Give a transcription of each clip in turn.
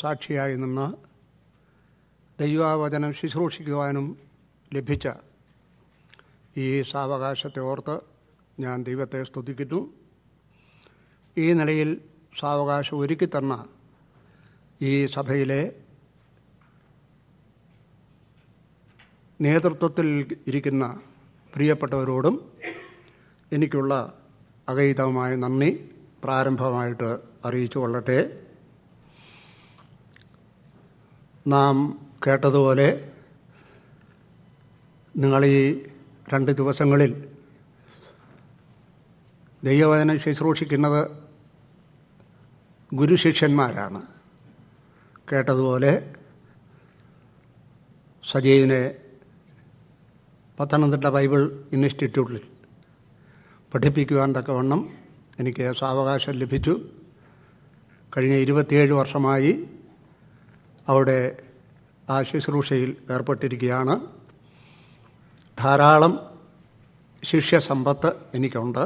സാക്ഷിയായി നിന്ന് ദൈവവചനം ശുശ്രൂഷിക്കുവാനും ലഭിച്ച ഈ സാവകാശത്തെ ഓർത്ത് ഞാൻ ദൈവത്തെ സ്തുതിക്കുന്നു. ഈ നിലയിൽ സാവകാശം ഒരുക്കിത്തന്ന ഈ സഭയിലെ നേതൃത്വത്തിൽ ഇരിക്കുന്ന പ്രിയപ്പെട്ടവരോടും എനിക്കുള്ള അഗൈതമായ നന്ദി പ്രാരംഭമായിട്ട് അറിയിച്ചു കൊള്ളട്ടെ. നാം കേട്ടതുപോലെ നിങ്ങൾ ഈ 2 ദിവസങ്ങളിൽ ദൈവവചനം ശുശ്രൂഷിക്കുന്നത് ഗുരുശിഷ്യന്മാരാണ്. കേട്ടതുപോലെ സജീവിനെ പത്തനംതിട്ട ബൈബിൾ ഇൻസ്റ്റിറ്റ്യൂട്ടിൽ പഠിപ്പിക്കുവാൻ തക്കവണ്ണം എനിക്ക് സാവകാശം ലഭിച്ചു. കഴിഞ്ഞ 27 വർഷമായി അവിടെ ആ ശുശ്രൂഷയിൽ ഏർപ്പെട്ടിരിക്കുകയാണ്. ധാരാളം ശിഷ്യസമ്പത്ത് എനിക്കുണ്ട്.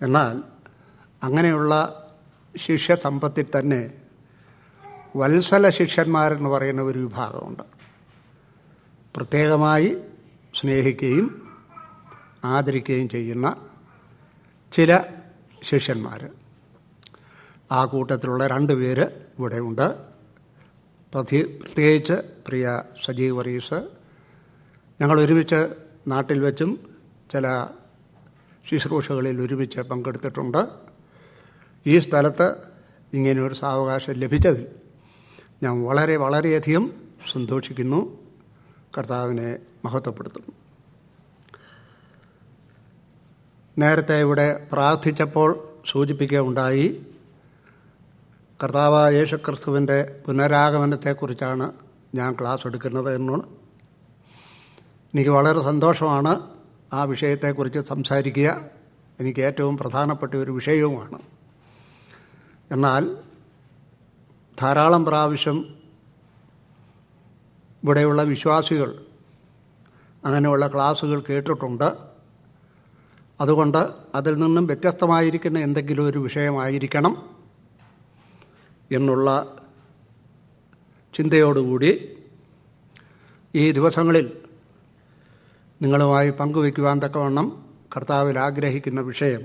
എന്നാൽ അങ്ങനെയുള്ള ശിഷ്യസമ്പത്തിൽ തന്നെ വത്സല ശിഷ്യന്മാരെന്ന് പറയുന്ന ഒരു വിഭാഗമുണ്ട്. പ്രത്യേകമായി സ്നേഹിക്കുകയും ആദരിക്കുകയും ചെയ്യുന്ന ചില ശിഷ്യന്മാർ. ആ കൂട്ടത്തിലുള്ള 2 പേര് ഇവിടെയുണ്ട്. പ്രത്യേകിച്ച് പ്രിയ സജീവ് വർഗീസ്, ഞങ്ങൾ ഒരുമിച്ച് നാട്ടിൽ വെച്ചും ചില ശുശ്രൂഷകളിൽ ഒരുമിച്ച് പങ്കെടുത്തിട്ടുണ്ട്. ഈ സ്ഥലത്ത് ഇങ്ങനെയൊരു സാവകാശം ലഭിച്ചതിൽ ഞാൻ വളരെയധികം സന്തോഷിക്കുന്നു. കർത്താവിനെ മഹത്വപ്പെടുത്തുന്നു. നേരത്തെ ഇവിടെ പ്രാർത്ഥിച്ചപ്പോൾ സൂചിപ്പിക്കുകയുണ്ടായി, കർത്താവായ യേശുക്രിസ്തുവിൻ്റെ പുനരാഗമനത്തെക്കുറിച്ചാണ് ഞാൻ ക്ലാസ് എടുക്കുന്നത് എന്നാണ്. എനിക്ക് വളരെ സന്തോഷമാണ് ആ വിഷയത്തെക്കുറിച്ച് സംസാരിക്കുക. എനിക്ക് ഏറ്റവും പ്രധാനപ്പെട്ട ഒരു വിഷയവുമാണ്. എന്നാൽ ധാരാളം പ്രാവശ്യം ഇവിടെയുള്ള വിശ്വാസികൾ അങ്ങനെയുള്ള ക്ലാസ്സുകൾ കേട്ടിട്ടുണ്ട്. അതുകൊണ്ട് അതിൽ നിന്നും വ്യത്യസ്തമായിരിക്കുന്ന എന്തെങ്കിലും ഒരു വിഷയമായിരിക്കണം എന്നുള്ള ചിന്തയോടുകൂടി ഈ ദിവസങ്ങളിൽ നിങ്ങളുമായി പങ്കുവയ്ക്കുവാൻ തക്കവണ്ണം കർത്താവിൽ ആഗ്രഹിക്കുന്ന വിഷയം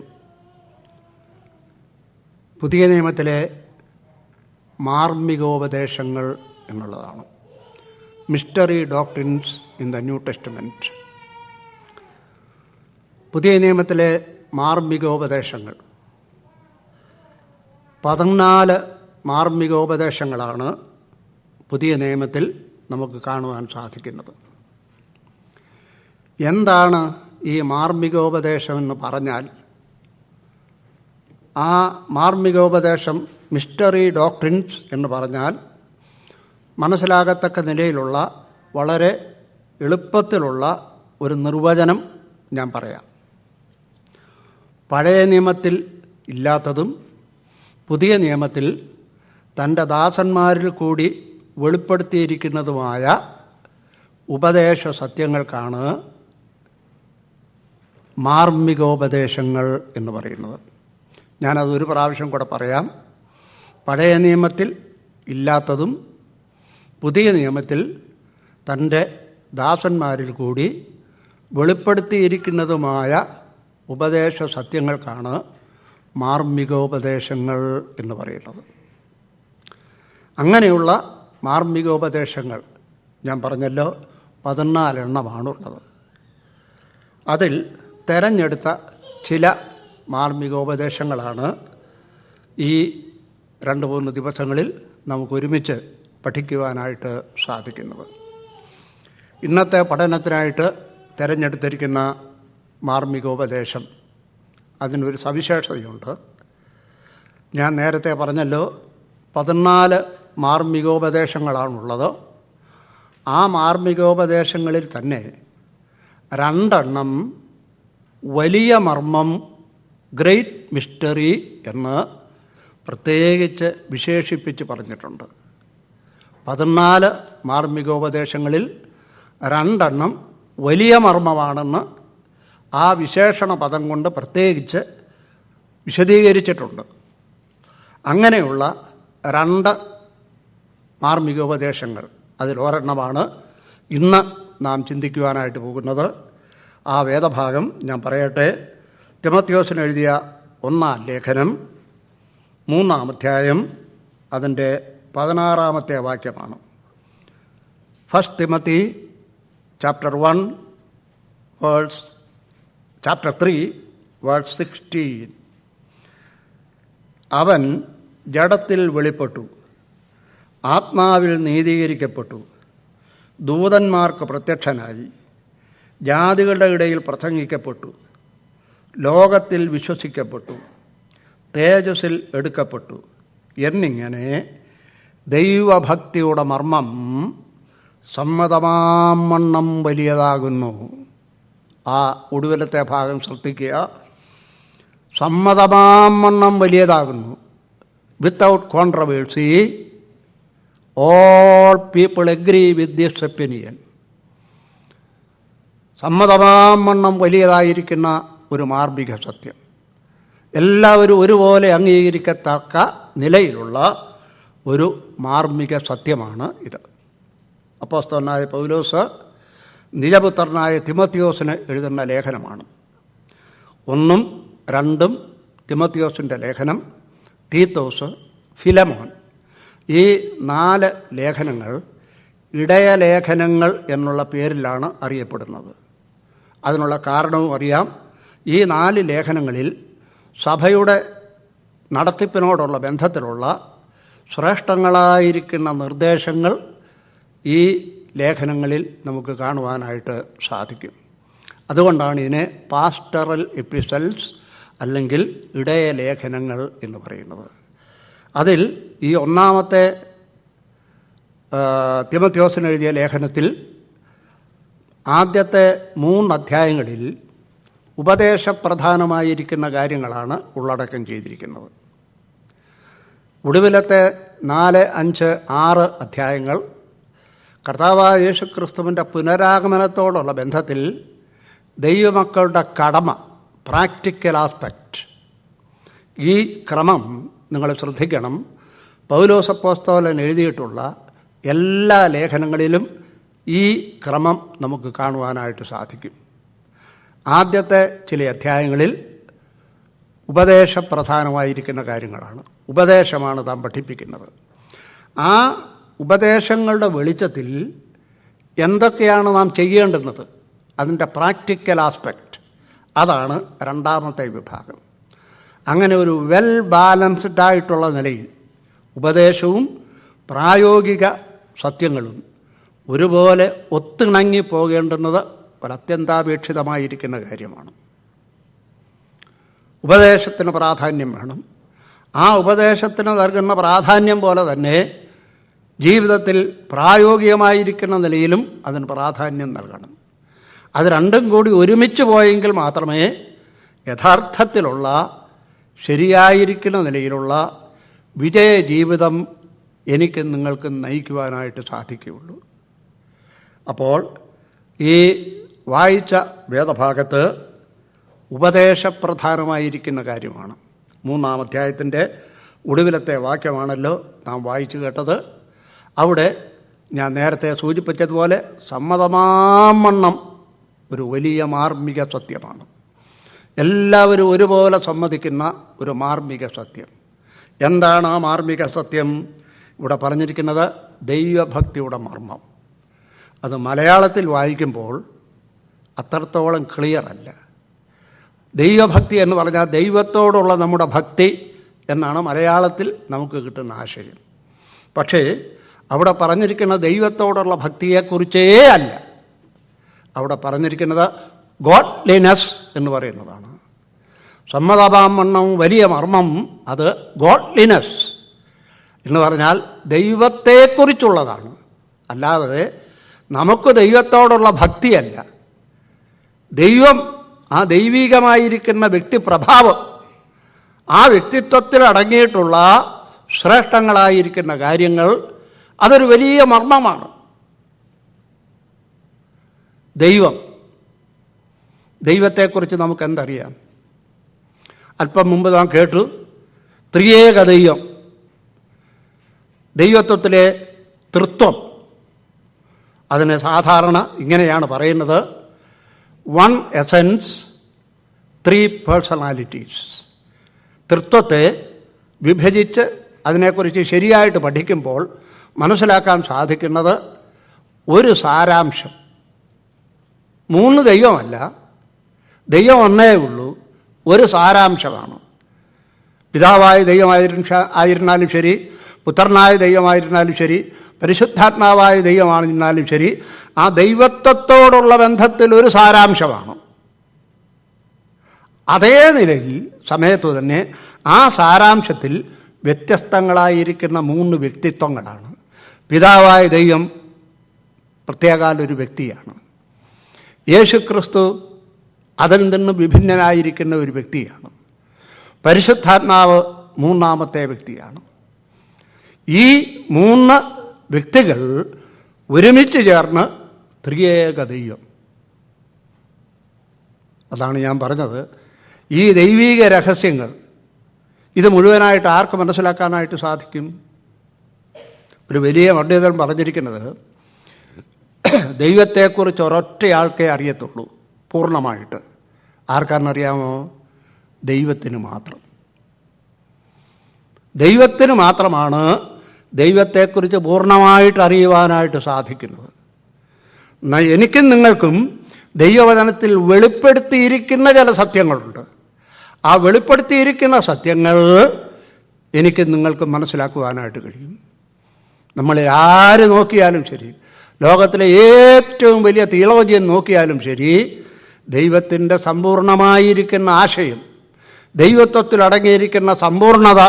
പുതിയ നിയമത്തിലെ മാർമ്മികോപദേശങ്ങൾ എന്നുള്ളതാണ്. Mystery doctrines in the new testament. പുതിയ നിയമത്തിലെ മാർമ്മികോപദേശങ്ങൾ 14 മാർമ്മികോപദേശങ്ങളാണ് പുതിയ നിയമത്തിൽ നമുക്ക് കാണുവാൻ സാധിക്കുന്നത്. എന്താണ് ഈ മാർമ്മികോപദേശം എന്ന് പറഞ്ഞാൽ, ആ മാർമ്മികോപദേശം മിസ്റ്ററി ഡോക്ട്രിൻസ് എന്ന് പറഞ്ഞാൽ മനസ്സിലാകത്തക്ക നിലയിലുള്ള വളരെ എളുപ്പത്തിലുള്ള ഒരു നിർവചനം ഞാൻ പറയാം. പഴയ നിയമത്തിൽ ഇല്ലാത്തതും പുതിയ നിയമത്തിൽ തൻ്റെ ദാസന്മാരിൽ കൂടി വെളിപ്പെടുത്തിയിരിക്കുന്നതുമായ ഉപദേശ സത്യങ്ങൾക്കാണ് മാർമ്മികോപദേശങ്ങൾ എന്ന് പറയുന്നത്. ഞാനതൊരു പ്രാവശ്യം കൂടെ പറയാം. പഴയ നിയമത്തിൽ ഇല്ലാത്തതും പുതിയ നിയമത്തിൽ തൻ്റെ ദാസന്മാരിൽ കൂടി വെളിപ്പെടുത്തിയിരിക്കുന്നതുമായ ഉപദേശ സത്യങ്ങൾക്കാണ് മാർമ്മികോപദേശങ്ങൾ എന്ന് പറയുന്നത്. അങ്ങനെയുള്ള മാർമ്മികോപദേശങ്ങൾ ഞാൻ പറഞ്ഞല്ലോ 14 എണ്ണമാണുള്ളത്. അതിൽ തെരഞ്ഞെടുത്ത ചില മാർമ്മികോപദേശങ്ങളാണ് ഈ 2-3 ദിവസങ്ങളിൽ നമുക്കൊരുമിച്ച് പഠിക്കുവാനായിട്ട് സാധിക്കുന്നത്. ഇന്നത്തെ പഠനത്തിനായിട്ട് തിരഞ്ഞെടുത്തിരിക്കുന്ന മാർമ്മികോപദേശം, അതിനൊരു സവിശേഷതയുണ്ട്. ഞാൻ നേരത്തെ പറഞ്ഞല്ലോ 14 മാർമ്മികോപദേശങ്ങളാണുള്ളത്. ആ മാർമ്മികോപദേശങ്ങളിൽ തന്നെ 2 വലിയ മർമ്മം, ഗ്രേറ്റ് മിസ്റ്ററി എന്ന് പ്രത്യേകിച്ച് വിശേഷിപ്പിച്ച് പറഞ്ഞിട്ടുണ്ട്. 14 മാർമ്മികോപദേശങ്ങളിൽ 2 വലിയ മർമ്മമാണെന്ന് ആ വിശേഷണ പദം കൊണ്ട് പ്രത്യേകിച്ച് വിശദീകരിച്ചിട്ടുണ്ട്. അങ്ങനെയുള്ള 2 മാർമികോപദേശങ്ങൾ. അതിലൊരെണ്ണമാണ് ഇന്ന് നാം ചിന്തിക്കുവാനായിട്ട് പോകുന്നത്. ആ വേദഭാഗം ഞാൻ പറയട്ടെ. തിമോത്തിയോസിന് എഴുതിയ 1-ാം ലേഖനം 3-ാം അധ്യായം അതിൻ്റെ 16-ാമത്തെ വാക്യമാണ്. First Timothy chapter 3 verse 16. അവൻ ജഡത്തിൽ വെളിപ്പെട്ടു, ആത്മാവിൽ നീതീകരിക്കപ്പെട്ടു, ദൂതന്മാർക്ക് പ്രത്യക്ഷനായി, ജാതികളുടെ ഇടയിൽ പ്രസംഗിക്കപ്പെട്ടു, ലോകത്തിൽ വിശ്വസിക്കപ്പെട്ടു, തേജസ്സിൽ എടുക്കപ്പെട്ടു എന്നിങ്ങനെ ദൈവഭക്തിയുടെ മർമ്മം സമ്മതമാമണ്ണം വലിയതാകുന്നു. ആ ഒടുവിലത്തെ ഭാഗം ശ്രദ്ധിക്കുക. സമ്മതമാമണ്ണം വലിയതാകുന്നു. Without controversy all people agree with this opinion. സമ്മതമാമണ്ണം വലിയതായിരിക്കുന്ന ഒരു മാർമിക സത്യം, എല്ലാവരും ഒരുപോലെ അംഗീകരിക്കത്തക്ക നിലയിലുള്ള ഒരു മാർമിക സത്യമാണ് ഇത്. അപ്പോസ്തലനായ പൗലോസ് നിജപുത്രനായ തിമോത്തിയോസിന് എഴുതുന്ന ലേഖനമാണ്. 1-ഉം 2-ഉം തിമോത്തിയോസിൻ്റെ ലേഖനം, തീത്തോസ്, ഫിലമോൻ, ഈ 4 ലേഖനങ്ങൾ ഇടയലേഖനങ്ങൾ എന്നുള്ള പേരിലാണ് അറിയപ്പെടുന്നത്. അതിനുള്ള കാരണവും അറിയാം. ഈ 4 ലേഖനങ്ങളിൽ സഭയുടെ നടത്തിപ്പിനോടുള്ള ബന്ധത്തിലുള്ള ശ്രേഷ്ഠങ്ങളായിരിക്കുന്ന നിർദ്ദേശങ്ങൾ ഈ ലേഖനങ്ങളിൽ നമുക്ക് കാണുവാനായിട്ട് സാധിക്കും. അതുകൊണ്ടാണ് ഇതിനെ പാസ്റ്ററൽ എപ്പിസൽസ് അല്ലെങ്കിൽ ഇടയലേഖനങ്ങൾ എന്ന് പറയുന്നത്. അതിൽ ഈ 1-ാമത്തെ തിമോത്തിയോസിന് എഴുതിയ ലേഖനത്തിൽ ആദ്യത്തെ 3 അധ്യായങ്ങളിൽ ഉപദേശപ്രധാനമായിരിക്കുന്ന കാര്യങ്ങളാണ് ഉള്ളടക്കം ചെയ്തിരിക്കുന്നത്. ഒടുവിലത്തെ 4, 5, 6 അധ്യായങ്ങൾ കർത്താവായ യേശുക്രിസ്തുവിൻ്റെ പുനരാഗമനത്തോടുള്ള ബന്ധത്തിൽ ദൈവമക്കളുടെ കടമ, പ്രാക്ടിക്കൽ ആസ്പെക്റ്റ്. ഈ ക്രമം നിങ്ങൾ ശ്രദ്ധിക്കണം. പൗലോസ് അപ്പോസ്തലൻ എഴുതിയിട്ടുള്ള എല്ലാ ലേഖനങ്ങളിലും ഈ ക്രമം നമുക്ക് കാണുവാനായിട്ട് സാധിക്കും. ആദ്യത്തെ ചില അധ്യായങ്ങളിൽ ഉപദേശപ്രധാനമായിരിക്കുന്ന കാര്യങ്ങളാണ്, ഉപദേശമാണ് താൻ പഠിപ്പിക്കുന്നത്. ആ ഉപദേശങ്ങളുടെ വെളിച്ചത്തിൽ എന്തൊക്കെയാണ് നാം ചെയ്യേണ്ടുന്നത്, അതിൻ്റെ പ്രാക്ടിക്കൽ ആസ്പെക്റ്റ്, അതാണ് 2-ാമത്തെ വിഭാഗം. അങ്ങനെ ഒരു വെൽ ബാലൻസ്ഡ് ആയിട്ടുള്ള നിലയിൽ ഉപദേശവും പ്രായോഗിക സത്യങ്ങളും ഒരുപോലെ ഒത്തിണങ്ങി പോകേണ്ടുന്നത് ഒരത്യന്താപേക്ഷിതമായിരിക്കുന്ന കാര്യമാണ്. ഉപദേശത്തിന് പ്രാധാന്യം വേണം. ആ ഉപദേശത്തിന് നൽകുന്ന പ്രാധാന്യം പോലെ തന്നെ ജീവിതത്തിൽ പ്രായോഗികമായിരിക്കുന്ന നിലയിലും അതിന് പ്രാധാന്യം നൽകണം. അത് രണ്ടും കൂടി ഒരുമിച്ച് പോയെങ്കിൽ മാത്രമേ യഥാർത്ഥത്തിലുള്ള ശരിയായിരിക്കുന്ന നിലയിലുള്ള വിജയ ജീവിതം എനിക്ക് നിങ്ങൾക്ക് നയിക്കുവാനായിട്ട് സാധിക്കുകയുള്ളൂ. അപ്പോൾ ഈ വായിച്ച വേദഭാഗത്ത് ഉപദേശപ്രധാനമായിരിക്കുന്ന കാര്യമാണ്. 3-ാം അധ്യായത്തിൻ്റെ ഒടുവിലത്തെ വാക്യമാണല്ലോ നാം വായിച്ചു കേട്ടത്. അവിടെ ഞാൻ നേരത്തെ സൂചിപ്പിച്ചതുപോലെ സമ്മതമാമണ്ണം ഒരു വലിയ മാർമിക സത്യമാണ്. എല്ലാവരും ഒരുപോലെ സമ്മതിക്കുന്ന ഒരു മാർമിക സത്യം. എന്താണ് ആ മാർമിക സത്യം? ഇവിടെ പറഞ്ഞിരിക്കുന്നത് ദൈവഭക്തിയുടെ മർമ്മം. അത് മലയാളത്തിൽ വായിക്കുമ്പോൾ അത്രത്തോളം ക്ലിയർ അല്ല. ദൈവഭക്തി എന്ന് പറഞ്ഞാൽ ദൈവത്തോടുള്ള നമ്മുടെ ഭക്തി എന്നാണ് മലയാളത്തിൽ നമുക്ക് കിട്ടുന്ന ആശയം. പക്ഷേ അവിടെ പറഞ്ഞിരിക്കുന്ന ദൈവത്തോടുള്ള ഭക്തിയെക്കുറിച്ചേ അല്ല. അവിടെ പറഞ്ഞിരിക്കുന്നത് ഗോഡ്ലിനെസ് എന്ന് പറയുന്നതാണ്. സമ്മതമാമണ്ണം വലിയ മർമ്മം അത് ഗോഡ്ലിനെസ് എന്ന് പറഞ്ഞാൽ ദൈവത്തെക്കുറിച്ചുള്ളതാണ്. അല്ലാതെ നമുക്ക് ദൈവത്തോടുള്ള ഭക്തിയല്ല. ദൈവം, ആ ദൈവികമായിരിക്കുന്ന വ്യക്തിപ്രഭാവം, ആ വ്യക്തിത്വത്തിൽ അടങ്ങിയിട്ടുള്ള ശ്രേഷ്ഠങ്ങളായിരിക്കുന്ന കാര്യങ്ങൾ, അതൊരു വലിയ മർമ്മമാണ്. ദൈവത്തെക്കുറിച്ച് നമുക്ക് എന്തറിയാം? അല്പം മുമ്പ് നാം കേട്ടു ത്രിയേക ദൈവം. ദൈവത്വത്തിലെ തൃത്വം, അതിനെ സാധാരണ ഇങ്ങനെയാണ് പറയുന്നത്: 1 essence, 3 personalities. തൃത്വത്തെ വിഭജിച്ച് അതിനെക്കുറിച്ച് ശരിയായിട്ട് പഠിക്കുമ്പോൾ മനസ്സിലാക്കാൻ സാധിക്കുന്നത് ഒരു സാരാംശം. 3 ദൈവമല്ല, ദൈവം ഒന്നേ ഉള്ളൂ, ഒരു സാരാംശമാണ്. പിതാവായ ദൈവമായിരുന്നാലും ശരി, പുത്രനായ ദൈവമായിരുന്നാലും ശരി, പരിശുദ്ധാത്മാവായ ദൈവമായിരുന്നാലും ശരി, ആ ദൈവത്വത്തോടുള്ള ബന്ധത്തിൽ ഒരു സാരാംശമാണ്. അതേ നിലയിൽ സമയത്തു തന്നെ ആ സാരാംശത്തിൽ വ്യത്യസ്തങ്ങളായിരിക്കുന്ന 3 വ്യക്തിത്വങ്ങളാണ്. പിതാവായ ദൈവം പ്രത്യേകാൽ ഒരു വ്യക്തിയാണ്. യേശുക്രിസ്തു അതിൽ നിന്ന് വിഭിന്നനായിരിക്കുന്ന ഒരു വ്യക്തിയാണ്. പരിശുദ്ധാത്മാവ് 3ാമത്തെ വ്യക്തിയാണ്. ഈ 3 വ്യക്തികൾ ഒരുമിച്ച് ചേർന്ന് ത്രിയേക ദൈവം. അതാണ് ഞാൻ പറഞ്ഞത്. ഈ ദൈവീക രഹസ്യങ്ങൾ ഇത് മുഴുവനായിട്ട് ആർക്ക് മനസ്സിലാക്കാനായിട്ട് സാധിക്കും? ഒരു വലിയ പണ്ഡിതൻ പറഞ്ഞിരിക്കുന്നത്, ദൈവത്തെക്കുറിച്ച് ഒരൊറ്റയാൾക്കേ അറിയത്തുള്ളൂ പൂർണ്ണമായിട്ട്. ആർക്കാണെന്നറിയാമോ? ദൈവത്തിന് മാത്രം. ദൈവത്തിന് മാത്രമാണ് ദൈവത്തെക്കുറിച്ച് പൂർണ്ണമായിട്ട് അറിയുവാനായിട്ട് സാധിക്കുന്നത്. എനിക്കും നിങ്ങൾക്കും ദൈവവചനത്തിൽ വെളിപ്പെടുത്തിയിരിക്കുന്ന ചില സത്യങ്ങളുണ്ട്. ആ വെളിപ്പെടുത്തിയിരിക്കുന്ന സത്യങ്ങൾ എനിക്കും നിങ്ങൾക്കും മനസ്സിലാക്കുവാനായിട്ട് കഴിയും. നമ്മളിൽ ആര് നോക്കിയാലും ശരി, ലോകത്തിലെ ഏറ്റവും വലിയ തിയോളജിയൻ നോക്കിയാലും ശരി, ദൈവത്തിൻ്റെ സമ്പൂർണമായിരിക്കുന്ന ആശയം, ദൈവത്വത്തിൽ അടങ്ങിയിരിക്കുന്ന Sampoornata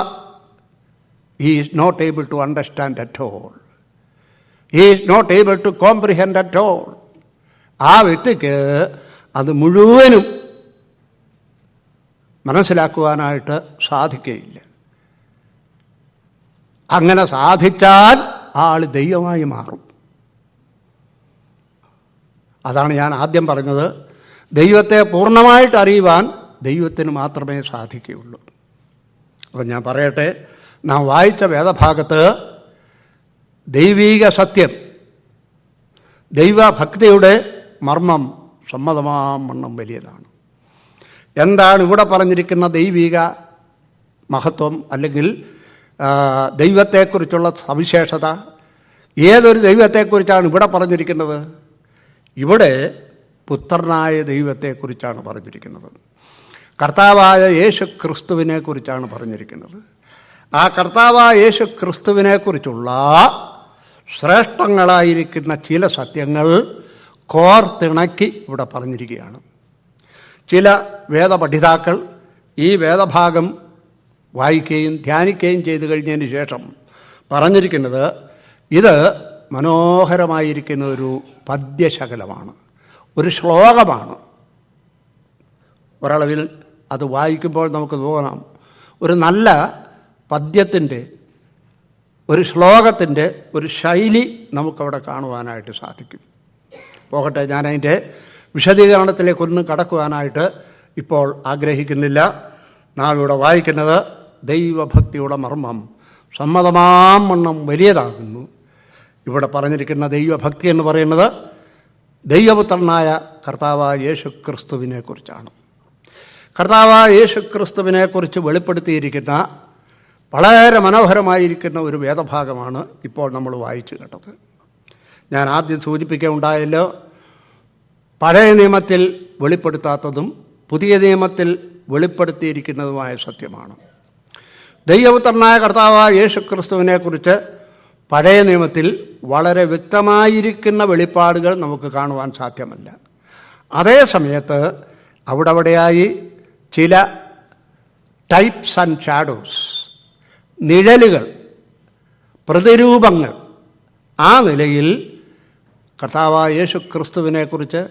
he is not able to understand at all. He is not able to comprehend at all. ആ വ്യക്തിക്ക് അത് മുഴുവനും മനസ്സിലാക്കുവാനായിട്ട് സാധിക്കുകയില്ല. അങ്ങനെ സാധിച്ചാൽ ആൾ ദൈവമായി മാറും. അതാണ് ഞാൻ ആദ്യം പറഞ്ഞത്. ദൈവത്തെ പൂർണ്ണമായിട്ട് അറിയുവാൻ ദൈവത്തിന് മാത്രമേ സാധിക്കുകയുള്ളൂ. അപ്പം ഞാൻ പറയട്ടെ, നാം വായിച്ച വേദഭാഗത്ത് ദൈവീക സത്യം, ദൈവഭക്തിയുടെ മർമ്മം സമ്മതമാവണ്ണം വലിയതാണ്. എന്താണ് ഇവിടെ പറഞ്ഞിരിക്കുന്ന ദൈവിക മഹത്വം അല്ലെങ്കിൽ ദൈവത്തെക്കുറിച്ചുള്ള സവിശേഷത? ഏതൊരു ദൈവത്തെക്കുറിച്ചാണ് ഇവിടെ പറഞ്ഞിരിക്കുന്നത്? ഇവിടെ പുത്രനായ ദൈവത്തെക്കുറിച്ചാണ് പറഞ്ഞിരിക്കുന്നത്. കർത്താവായ യേശു ക്രിസ്തുവിനെ കുറിച്ചാണ് പറഞ്ഞിരിക്കുന്നത്. ആ കർത്താവായ യേശു ക്രിസ്തുവിനെക്കുറിച്ചുള്ള ശ്രേഷ്ഠങ്ങളായിരിക്കുന്ന ചില സത്യങ്ങൾ കോർത്തിണക്കി ഇവിടെ പറഞ്ഞിരിക്കുകയാണ്. ചില വേദപഠിതാക്കൾ ഈ വേദഭാഗം വായിക്കുകയും ധ്യാനിക്കുകയും ചെയ്തു കഴിഞ്ഞതിന് ശേഷം പറഞ്ഞിരിക്കുന്നത്, ഇത് മനോഹരമായിരിക്കുന്ന ഒരു പദ്യശകലമാണ്, ഒരു ശ്ലോകമാണ്. ഒരളവിൽ അത് വായിക്കുമ്പോൾ നമുക്ക് തോന്നാം, ഒരു നല്ല പദ്യത്തിൻ്റെ, ഒരു ശ്ലോകത്തിൻ്റെ ഒരു ശൈലി നമുക്കവിടെ കാണുവാനായിട്ട് സാധിക്കും. പോകട്ടെ, ഞാനതിൻ്റെ വിശദീകരണത്തിലേക്കൊന്നും കടക്കുവാനായിട്ട് ഇപ്പോൾ ആഗ്രഹിക്കുന്നില്ല. നാം ഇവിടെ വായിക്കുന്നത് ദൈവഭക്തിയുടെ മർമ്മം സമ്മതമാവണ്ണം വലിയതാകുന്നു. ഇവിടെ പറഞ്ഞിരിക്കുന്ന ദൈവഭക്തി എന്ന് പറയുന്നത് ദൈവപുത്രനായ കർത്താവായ യേശു ക്രിസ്തുവിനെക്കുറിച്ചാണ്. കർത്താവായ യേശു ക്രിസ്തുവിനെക്കുറിച്ച് വെളിപ്പെടുത്തിയിരിക്കുന്ന വളരെ മനോഹരമായിരിക്കുന്ന ഒരു വേദഭാഗമാണ് ഇപ്പോൾ നമ്മൾ വായിച്ചു കേട്ടത്. ഞാൻ ആദ്യം സൂചിപ്പിക്കുകയുണ്ടായല്ലോ, പഴയ നിയമത്തിൽ വെളിപ്പെടുത്താത്തതും പുതിയ നിയമത്തിൽ വെളിപ്പെടുത്തിയിരിക്കുന്നതുമായ സത്യമാണ്. ദൈവപുത്രനായ കർത്താവായ യേശു ക്രിസ്തുവിനെക്കുറിച്ച് പഴയ നിയമത്തിൽ വളരെ വ്യക്തമായിരിക്കുന്ന വെളിപ്പാടുകൾ നമുക്ക് കാണുവാൻ സാധ്യമല്ല. അതേ സമയത്ത് അവിടെയായി ചില ടൈപ്സ് ആൻഡ് ഷാഡോസ്, നിഴലുകൾ, പ്രതിരൂപങ്ങൾ, ആ നിലയിൽ കർത്താവായ യേശു ക്രിസ്തുവിനെക്കുറിച്ച്,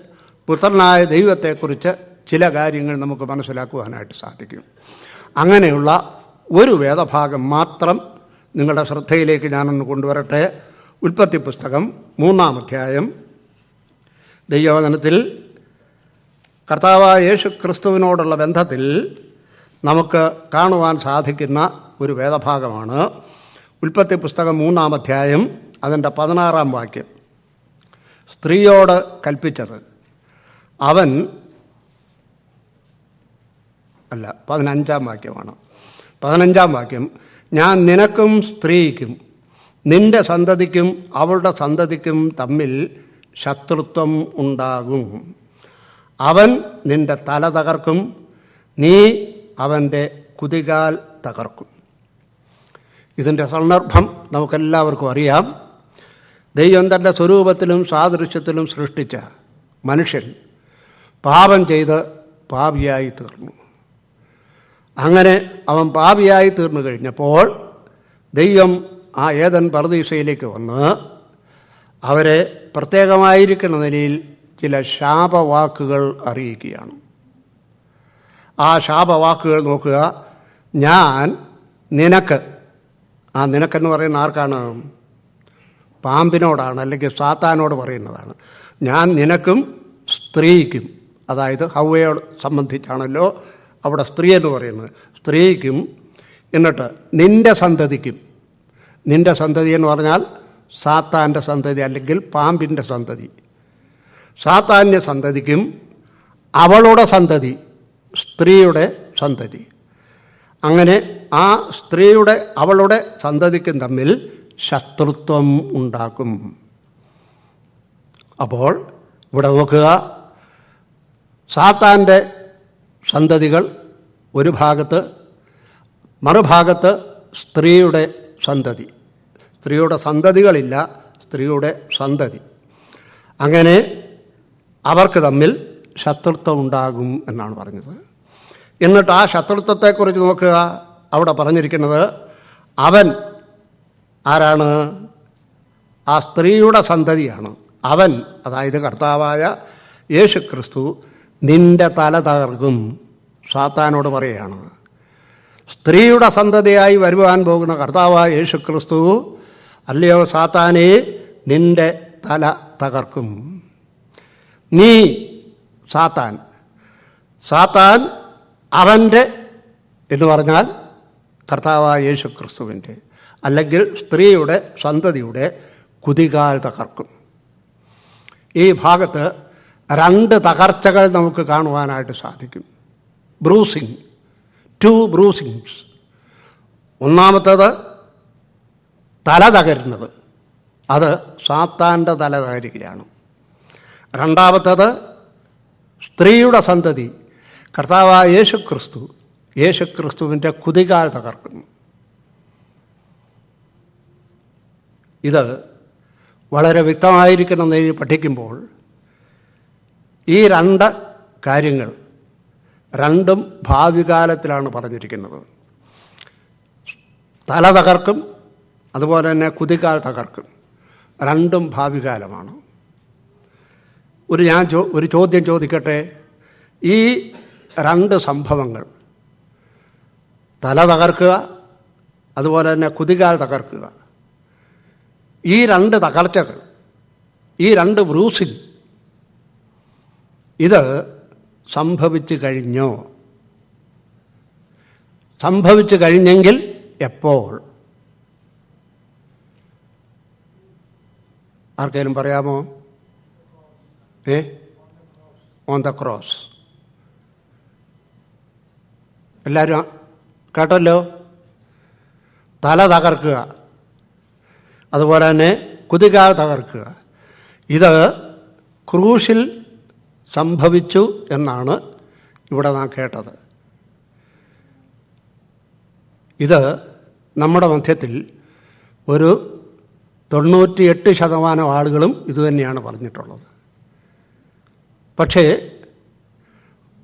പുത്രനായ ദൈവത്തെക്കുറിച്ച് ചില കാര്യങ്ങൾ നമുക്ക് മനസ്സിലാക്കുവാനായിട്ട് സാധിക്കും. അങ്ങനെയുള്ള ഒരു വേദഭാഗം മാത്രം നിങ്ങളുടെ ശ്രദ്ധയിലേക്ക് ഞാനൊന്ന് കൊണ്ടുവരട്ടെ. ഉൽപ്പത്തി പുസ്തകം 3-ാം അധ്യായം. ദൈവവചനത്തിൽ കർത്താവായ യേശു ക്രിസ്തുവിനോടുള്ള ബന്ധത്തിൽ നമുക്ക് കാണുവാൻ സാധിക്കുന്ന ഒരു വേദഭാഗമാണ്. ഉൽപ്പത്തി പുസ്തകം 3-ാം അധ്യായം അതിൻ്റെ 16-ാം വാക്യം. സ്ത്രീയോട് കൽപ്പിച്ചത് അവൻ 15-ാം വാക്യമാണ്. 15-ാം വാക്യം, ഞാൻ നിനക്കും സ്ത്രീക്കും നിന്റെ സന്തതിക്കും അവളുടെ സന്തതിക്കും തമ്മിൽ ശത്രുത്വം ഉണ്ടാകും. അവൻ നിന്റെ തല തകർക്കും, നീ അവൻ്റെ കുതികാൽ തകർക്കും. ഇതിൻ്റെ സന്ദർഭം നമുക്കെല്ലാവർക്കും അറിയാം. ദൈവം തൻ്റെ സ്വരൂപത്തിലും സാദൃശ്യത്തിലും സൃഷ്ടിച്ച മനുഷ്യൻ പാപം ചെയ്ത് പാപിയായി തീർന്നു. അങ്ങനെ അവൻ പാപിയായി തീർന്നു കഴിഞ്ഞപ്പോൾ ദൈവം ആ ഏദൻ പർദീസയിലേക്ക് വന്ന് അവരെ പ്രത്യേകമായിരിക്കുന്ന നിലയിൽ ചില ശാപവാക്കുകൾ അറിയിക്കുകയാണ്. ആ ശാപവാക്കുകൾ നോക്കുക. ഞാൻ നിനക്ക്, ആ നിനക്കെന്ന് പറയുന്ന ആർക്കാണ്? പാമ്പിനോടാണ്, അല്ലെങ്കിൽ സാത്താനോട് പറയുന്നതാണ്. ഞാൻ നിനക്കും സ്ത്രീക്കും, അതായത് ഹവ്വയോട് സംബന്ധിച്ചാണല്ലോ അവിടെ സ്ത്രീ എന്ന് പറയുന്നത്, സ്ത്രീക്കും, എന്നിട്ട് നിന്റെ സന്തതിക്കും. നിന്റെ സന്തതി എന്ന് പറഞ്ഞാൽ സാത്താൻ്റെ സന്തതി, അല്ലെങ്കിൽ പാമ്പിൻ്റെ സന്തതി. സാത്താൻ്റെ സന്തതിക്കും അവളുടെ സന്തതി, സ്ത്രീയുടെ സന്തതി. അങ്ങനെ ആ സ്ത്രീയുടെ അവളുടെ സന്തതിക്കും തമ്മിൽ ശത്രുത്വം ഉണ്ടാക്കും. അപ്പോൾ ഇവിടെ നോക്കുക, സാത്താൻ്റെ സന്തതികൾ ഒരു ഭാഗത്ത്, മറുഭാഗത്ത് സ്ത്രീയുടെ സന്തതി. സ്ത്രീയുടെ സന്തതികളില്ല, സ്ത്രീയുടെ സന്തതി. അങ്ങനെ അവർക്ക് തമ്മിൽ ശത്രുത്വം ഉണ്ടാകും എന്നാണ് പറഞ്ഞത്. എന്നിട്ട് ആ ശത്രുത്വത്തെക്കുറിച്ച് നോക്കുക. അവിടെ പറഞ്ഞിരിക്കുന്നത് അവൻ ആരാണ്? ആ സ്ത്രീയുടെ സന്തതിയാണ്. അവൻ, അതായത് കർത്താവായ യേശുക്രിസ്തു, നിന്റെ തല തകർക്കും. സാത്താനോട് പറയുകയാണ്. സ്ത്രീയുടെ സന്തതിയായി വരുവാൻ പോകുന്ന കർത്താവായ യേശുക്രിസ്തു, അല്ലയോ സാത്താനെ, നിന്റെ തല തകർക്കും. നീ സാത്താൻ, സാത്താൻ അവൻ്റെ എന്ന് പറഞ്ഞാൽ കർത്താവായ യേശുക്രിസ്തുവിൻ്റെ, അല്ലെങ്കിൽ സ്ത്രീയുടെ സന്തതിയുടെ കുതികാൽ തകർക്കും. ഈ ഭാഗത്ത് 2 തകർച്ചകൾ നമുക്ക് കാണുവാനായിട്ട് സാധിക്കും. ബ്രൂസിങ്, 2 ബ്രൂസിങ്സ്. ഒന്നാമത്തേത് തല തകരുന്നത്, അത് സാത്താൻ്റെ തല തകരുകയാണ്. രണ്ടാമത്തേത് സ്ത്രീയുടെ സന്തതി, കർത്താവായ യേശുക്രിസ്തു, യേശുക്രിസ്തുവിൻ്റെ കുതികാൽ തകർക്കുന്നു. ഇത് വളരെ വ്യക്തമായിരിക്കുന്ന നിലയിൽ പഠിക്കുമ്പോൾ ഈ 2 കാര്യങ്ങൾ രണ്ടും ഭാവി കാലത്തിലാണ് പറഞ്ഞിരിക്കുന്നത്. തല തകർക്കും, അതുപോലെ തന്നെ കുതികാൽ തകർക്കും. രണ്ടും ഭാവി കാലമാണ്. ഒരു ചോദ്യം ചോദിക്കട്ടെ. ഈ 2 സംഭവങ്ങൾ, തല തകർക്കുക, അതുപോലെ തന്നെ കുതികാൽ തകർക്കുക, ഈ 2 തകർച്ചകൾ, ഈ 2 ബ്രൂസിങ്, ഇത് സംഭവിച്ചു കഴിഞ്ഞോ? സംഭവിച്ചു കഴിഞ്ഞെങ്കിൽ എപ്പോൾ? ആർക്കെങ്കിലും പറയാമോ? On the cross. എല്ലാവരും കേട്ടല്ലോ. തല തകർക്കുക, അതുപോലെ തന്നെ കുതികാൽ തകർക്കുക. ഇത് ക്രൂശിൽ സംഭവിച്ചു എന്നാണ് ഇവിടെ നാം കേട്ടത്. ഇത് നമ്മുടെ മധ്യത്തിൽ ഒരു 98% ആളുകളും ഇതുതന്നെയാണ് പറഞ്ഞിട്ടുള്ളത്. പക്ഷേ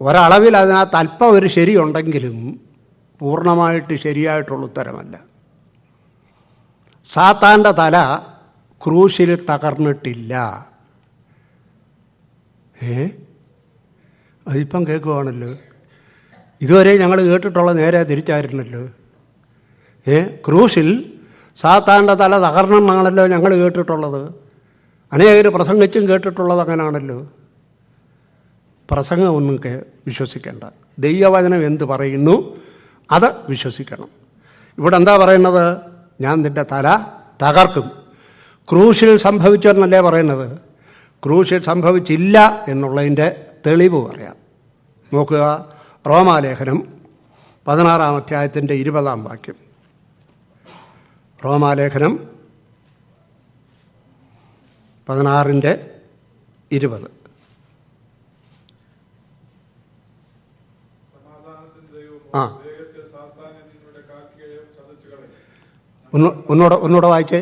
ഒരളവിൽ അതിനകത്ത് അല്പം ഒരു ശരിയുണ്ടെങ്കിലും പൂർണ്ണമായിട്ട് ശരിയായിട്ടുള്ള ഉത്തരമല്ല. സാത്താൻ്റെ തല ക്രൂശിൽ തകർന്നിട്ടില്ല. അതിപ്പം കേൾക്കുവാണല്ലോ. ഇതുവരെ ഞങ്ങൾ കേട്ടിട്ടുള്ള നേരെ തിരിച്ചായിരുന്നല്ലോ. ക്രൂശിൽ സാത്താൻ്റെ തല തകർന്നെന്നാണല്ലോ ഞങ്ങൾ കേട്ടിട്ടുള്ളത്. അനേകർ പ്രസംഗിച്ചും കേട്ടിട്ടുള്ളത് അങ്ങനെയാണല്ലോ. പ്രസംഗമൊന്നും വിശ്വസിക്കേണ്ട. ദൈവവചനം എന്ത് പറയുന്നു അത് വിശ്വസിക്കണം. ഇവിടെ എന്താ പറയുന്നത്? ഞാൻ നിൻ്റെ തല തകർക്കും. ക്രൂശിൽ സംഭവിച്ചെന്നല്ലേ പറയുന്നത്? ക്രൂശിൽ സംഭവിച്ചില്ല എന്നുള്ളതിൻ്റെ തെളിവ് പറയാം. നോക്കുക, റോമാലേഖനം 16-ാം അധ്യായത്തിൻ്റെ 20-ാം വാക്യം. റോമാലേഖനം 16:20. ആ, ഒന്നുകൂടെ വായിച്ചേ.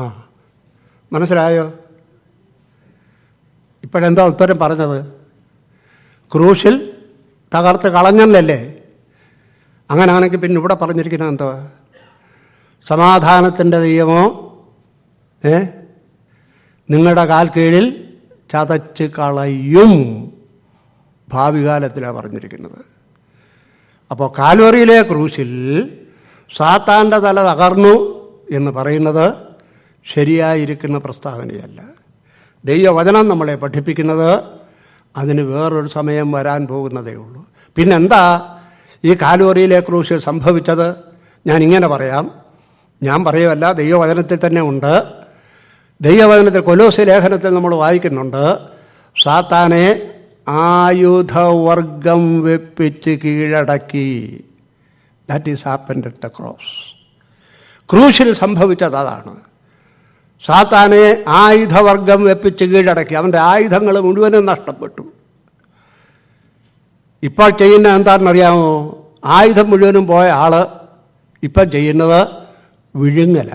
ആ, മനസ്സിലായോ? ഇപ്പോഴെന്താ ഉത്തരം പറഞ്ഞത്? ക്രൂശിൽ തകർത്ത് കളഞ്ഞല്ലേ? അങ്ങനെയാണെങ്കിൽ പിന്നെ ഇവിടെ പറഞ്ഞിരിക്കുന്നത് എന്താ? സമാധാനത്തിൻ്റെ ദൈവമോ നിങ്ങളുടെ കാൽ കീഴിൽ ചതച്ച് കളയും. ഭാവി കാലത്തിലാണ് പറഞ്ഞിരിക്കുന്നത്. അപ്പോൾ കാൽവറിയിലെ ക്രൂശിൽ സാത്താൻ്റെ തല തകർന്നു എന്ന് പറയുന്നത് ശരിയായിരിക്കുന്ന പ്രസ്താവനയല്ല. ദൈവവചനം നമ്മളെ പഠിപ്പിക്കുന്നത് അതിന് വേറൊരു സമയം വരാൻ പോകുന്നതേ ഉള്ളൂ. പിന്നെന്താ ഈ കാൽവറിയിലെ ക്രൂശിൽ സംഭവിച്ചത്? ഞാനിങ്ങനെ പറയാം, ഞാൻ പറയുമല്ല, ദൈവവചനത്തിൽ തന്നെ ഉണ്ട്. ദൈവവചനത്തിൽ കൊലോസ്യ ലേഖനത്തിൽ നമ്മൾ വായിക്കുന്നുണ്ട്, സാത്താനെ ആയുധവർഗം വെപ്പിച്ച് കീഴടക്കി. That is happened at the cross. ക്രൂശിൽ സംഭവിച്ചത് അതാണ്. സാത്താനെ ആയുധവർഗം വെപ്പിച്ച് കീഴടക്കി. അവൻ്റെ ആയുധങ്ങൾ മുഴുവനും നഷ്ടപ്പെട്ടു. ഇപ്പോൾ ചെയ്യുന്ന എന്താണെന്നറിയാമോ? ആയുധം മുഴുവനും പോയ ആൾ ഇപ്പം ചെയ്യുന്നത് വിഴുങ്ങല.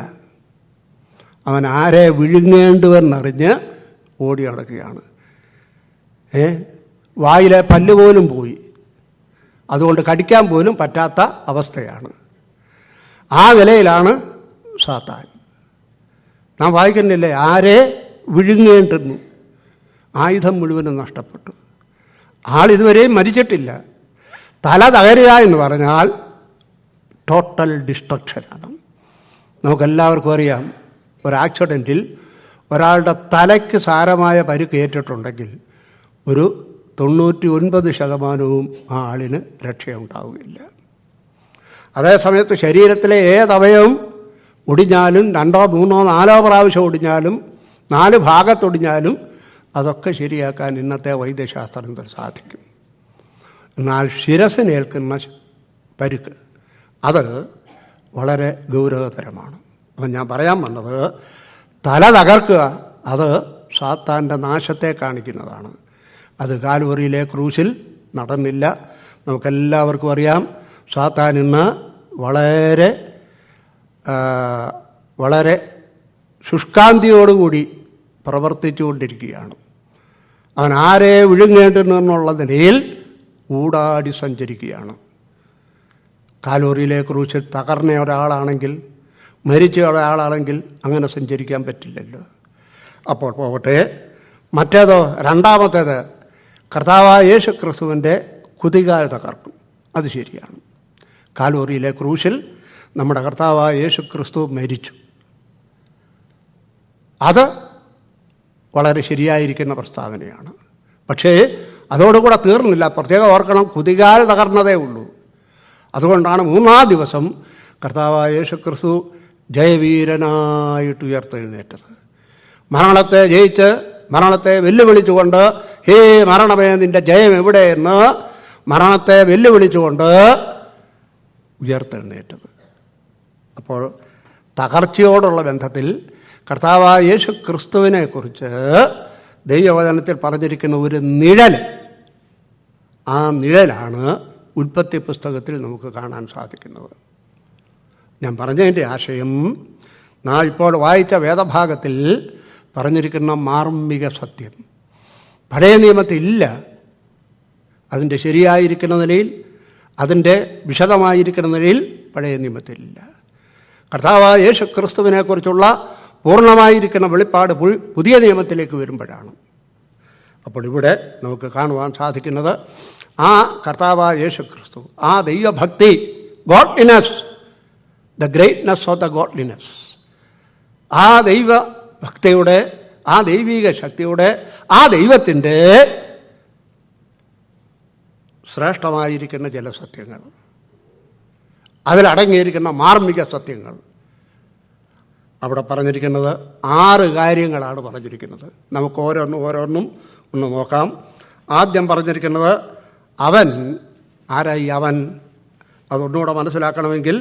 അവൻ ആരെ വിഴുങ്ങേണ്ടുവെന്നറിഞ്ഞ് ഓടി നടക്കുകയാണ്. വായിലെ പല്ല് പോലും പോയി, അതുകൊണ്ട് കടിക്കാൻ പോലും പറ്റാത്ത അവസ്ഥയാണ്. ആ നിലയിലാണ് സാത്താൻ. നാം വായിക്കുന്നില്ലേ, ആരെ വിഴുങ്ങേണ്ടുന്നു, ആയുധം മുഴുവനും നഷ്ടപ്പെട്ടു. ആളിതുവരെയും മരിച്ചിട്ടില്ല. തല തകരുക എന്ന് പറഞ്ഞാൽ ടോട്ടൽ ഡിസ്ട്രക്ഷനാണ്. നമുക്കെല്ലാവർക്കും അറിയാം, ഒരു ആക്സിഡൻറ്റിൽ ഒരാളുടെ തലയ്ക്ക് സാരമായ പരിക്കേറ്റിട്ടുണ്ടെങ്കിൽ ഒരു 99% ആ ആളിന് രക്ഷയുണ്ടാവുകയില്ല. അതേസമയത്ത് ശരീരത്തിലെ ഏതവയവും ഒടിഞ്ഞാലും 2, 3, 4 പ്രാവശ്യം ഒടിഞ്ഞാലും 4 ഭാഗത്തൊടിഞ്ഞാലും അതൊക്കെ ശരിയാക്കാൻ ഇന്നത്തെ വൈദ്യശാസ്ത്രത്തിൽ സാധിക്കും. എന്നാൽ ശിരസിനേൽക്കുന്ന പരുക്ക് അത് വളരെ ഗൗരവതരമാണ്. അപ്പം ഞാൻ പറയാൻ വന്നത്, തല തകർക്കുക അത് സാത്താൻ്റെ നാശത്തെ കാണിക്കുന്നതാണ്. അത് കാൽവറിയിലെ ക്രൂശിൽ നടന്നില്ല. നമുക്കെല്ലാവർക്കും അറിയാം, സാത്താൻ ഇന്ന് വളരെ ശുഷ്കാന്തിയോടുകൂടി പ്രവർത്തിച്ചുകൊണ്ടിരിക്കുകയാണ്. അവൻ ആരെ വിഴുങ്ങേണ്ടുന്നുള്ള നിലയിൽ ഊടാടി സഞ്ചരിക്കുകയാണ്. കാൽവറിയിലെ ക്രൂശിൽ തകർന്ന ഒരാളാണെങ്കിൽ, മരിച്ച ഒരാളാണെങ്കിൽ അങ്ങനെ സഞ്ചരിക്കാൻ പറ്റില്ലല്ലോ. അപ്പോൾ പോകട്ടെ. മറ്റേതോ, രണ്ടാമത്തേത്, കർത്താവായ യേശു ക്രിസ്തുവിൻ്റെ കുതികാൽ തകർക്കും. അത് ശരിയാണ്. കാൽവറിയിലെ ക്രൂശിൽ നമ്മുടെ കർത്താവായ യേശു ക്രിസ്തു മരിച്ചു. അത് വളരെ ശരിയായിരിക്കുന്ന പ്രസ്താവനയാണ്. പക്ഷേ അതോടുകൂടെ തീർന്നില്ല. പ്രത്യേകം ഓർക്കണം, കുതികാൽ തകർന്നതേ ഉള്ളൂ. അതുകൊണ്ടാണ് 3-ാം ദിവസം കർത്താവായ യേശു ക്രിസ്തു ജയവീരനായിട്ട് ഉയർത്തെഴുന്നേറ്റത്. മരണത്തെ ജയിച്ച്, മരണത്തെ വെല്ലുവിളിച്ചുകൊണ്ട്, ഹേ മരണമേ നിൻ്റെ ജയം എവിടെയെന്ന് മരണത്തെ വെല്ലുവിളിച്ചുകൊണ്ട് ഉയർത്തെഴുന്നേറ്റത്. അപ്പോൾ തകർച്ചയോടുള്ള ബന്ധത്തിൽ കർത്താവായ യേശു ക്രിസ്തുവിനെക്കുറിച്ച് ദൈവവചനത്തിൽ പറഞ്ഞിരിക്കുന്ന ഒരു നിഴൽ, ആ നിഴലാണ് ഉൽപ്പത്തി പുസ്തകത്തിൽ നമുക്ക് കാണാൻ സാധിക്കുന്നത്. ഞാൻ പറഞ്ഞതിൻ്റെ ആശയം, നാം ഇപ്പോൾ വായിച്ച വേദഭാഗത്തിൽ പറഞ്ഞിരിക്കുന്ന മാർമിക സത്യം പഴയ നിയമത്തിൽ ഇല്ല. അതിൻ്റെ ശരിയായിരിക്കുന്ന നിലയിൽ, അതിൻ്റെ വിശദമായിരിക്കുന്ന നിലയിൽ പഴയ നിയമത്തിലില്ല. കർത്താവായ യേശു ക്രിസ്തുവിനെക്കുറിച്ചുള്ള പൂർണ്ണമായിരിക്കുന്ന വെളിപ്പാട് പുതിയ നിയമത്തിലേക്ക് വരുമ്പോഴാണ്. അപ്പോൾ ഇവിടെ നമുക്ക് കാണുവാൻ സാധിക്കുന്നത്, ആ കർത്താവായ യേശു ക്രിസ്തു, ആ ദൈവഭക്തി, godliness, the greatness of the godliness, ആ ദൈവഭക്തിയുടെ, ആ ദൈവിക ശക്തിയുടെ, ആ ദൈവത്തിൻ്റെ ശ്രേഷ്ഠമായിരിക്കുന്ന ചില സത്യങ്ങൾ, അതിലടങ്ങിയിരിക്കുന്ന മാർമിക സത്യങ്ങൾ. അവിടെ പറഞ്ഞിരിക്കുന്നത് 6 കാര്യങ്ങളാണ് പറഞ്ഞിരിക്കുന്നത്. നമുക്ക് ഓരോന്നും ഒന്ന് നോക്കാം. ആദ്യം പറഞ്ഞിരിക്കുന്നത് അവൻ ആരായി? അവൻ അതൊന്നുകൂടെ മനസ്സിലാക്കണമെങ്കിൽ,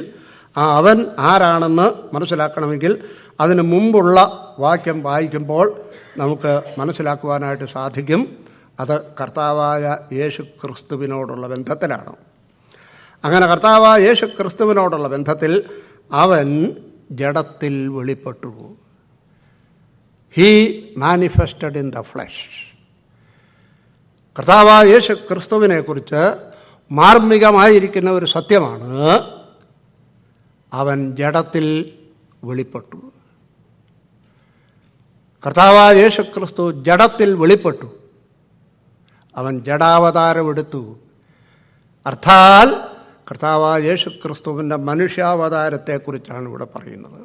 ആ അവൻ ആരാണെന്ന് മനസ്സിലാക്കണമെങ്കിൽ അതിന് മുമ്പുള്ള വാക്യം വായിക്കുമ്പോൾ നമുക്ക് മനസ്സിലാക്കുവാനായിട്ട് സാധിക്കും. അത് കർത്താവായ യേശു ക്രിസ്തുവിനോടുള്ള ബന്ധത്തിലാണ്. അങ്ങനെ കർത്താവായ യേശു ക്രിസ്തുവിനോടുള്ള ബന്ധത്തിൽ അവൻ ജഡത്തിൽ വെളിപ്പെട്ടു. He manifested in the flush. കർത്താവായ യേശു ക്രിസ്തുവിനെക്കുറിച്ച് മാർമികമായിരിക്കുന്ന ഒരു സത്യമാണ്, അവൻ ജഡത്തിൽ വെളിപ്പെട്ടു. കർത്താവായ യേശു ക്രിസ്തു ജഡത്തിൽ വെളിപ്പെട്ടു. അവൻ ജഡാവതാരമെടുത്തു. അർത്ഥാൽ കർത്താവായ യേശു ക്രിസ്തുവിൻ്റെ മനുഷ്യാവതാരത്തെക്കുറിച്ചാണ് ഇവിടെ പറയുന്നത്.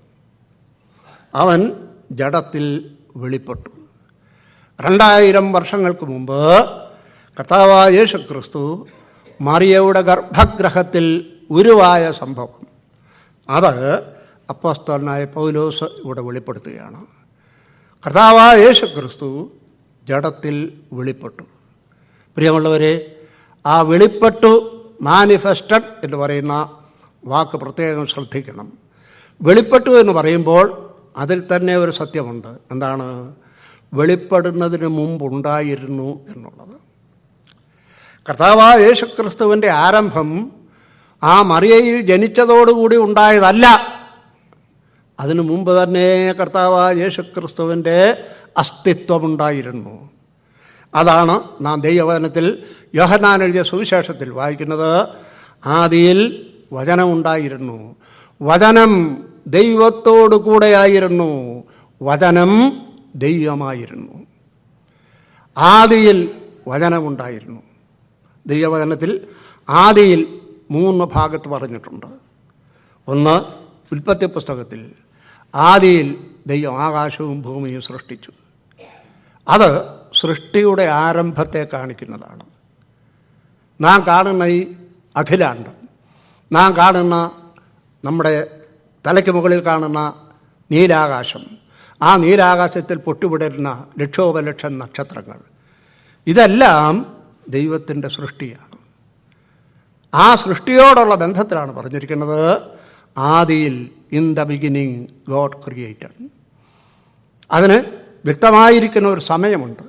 അവൻ ജഡത്തിൽ വെളിപ്പെട്ടു. 2000 വർഷങ്ങൾക്ക് മുമ്പ് കർത്താവായ യേശു ക്രിസ്തു മറിയയുടെ ഗർഭഗൃഹത്തിൽ ഉരുവായ സംഭവം, അത് അപ്പോസ്തലനായ പൗലോസ് ഇവിടെ വെളിപ്പെടുത്തുകയാണ്. കർത്താവായ യേശു ക്രിസ്തു ജഡത്തിൽ വെളിപ്പെട്ടു. പ്രിയമുള്ളവരെ, ആ വെളിപ്പെട്ടു, മാനിഫെസ്റ്റഡ് എന്ന് പറയുന്ന വാക്ക് പ്രത്യേകം ശ്രദ്ധിക്കണം. വെളിപ്പെട്ടു എന്ന് പറയുമ്പോൾ അതിൽ തന്നെ ഒരു സത്യമുണ്ട്. എന്താണ്? വെളിപ്പെടുന്നതിന് മുമ്പുണ്ടായിരുന്നു എന്നുള്ളത്. കർത്താവായ യേശുക്രിസ്തുവിൻ്റെ ആരംഭം ആ മറിയയിൽ ജനിച്ചതോടുകൂടി ഉണ്ടായതല്ല. അതിനു മുമ്പ് തന്നെ കർത്താവായ യേശുക്രിസ്തുവിൻ്റെ അസ്തിത്വമുണ്ടായിരുന്നു. അതാണ് നാം ദൈവവചനത്തിൽ യോഹന്നാൻ എഴുതിയ സുവിശേഷത്തിൽ വായിക്കുന്നത്. ആദിയിൽ വചനമുണ്ടായിരുന്നു, വചനം ദൈവത്തോടു കൂടെയായിരുന്നു, വചനം ദൈവമായിരുന്നു. ആദിയിൽ വചനമുണ്ടായിരുന്നു. ദൈവവചനത്തിൽ ആദിയിൽ 3 ഭാഗത്ത് പറഞ്ഞിട്ടുണ്ട്. ഒന്ന്, ഉൽപ്പത്തി പുസ്തകത്തിൽ ആദിയിൽ ദൈവം ആകാശവും ഭൂമിയും സൃഷ്ടിച്ചു. അത് സൃഷ്ടിയുടെ ആരംഭത്തെ കാണിക്കുന്നതാണ്. നാം കാണുന്ന ഈ അഖിലാണ്ടം, നാം കാണുന്ന നമ്മുടെ തലയ്ക്ക് മുകളിൽ കാണുന്ന നീലാകാശം, ആ നീലാകാശത്തിൽ പൊട്ടിവിടരുന്ന ലക്ഷോപലക്ഷം നക്ഷത്രങ്ങൾ, ഇതെല്ലാം ദൈവത്തിൻ്റെ സൃഷ്ടിയാണ്. ആ സൃഷ്ടിയോടുള്ള ബന്ധത്തിലാണ് പറഞ്ഞിരിക്കുന്നത്, ആദിയിൽ in the beginning God created. അതിന് വ്യക്തമായിരിക്കുന്ന ഒരു സമയമുണ്ട്.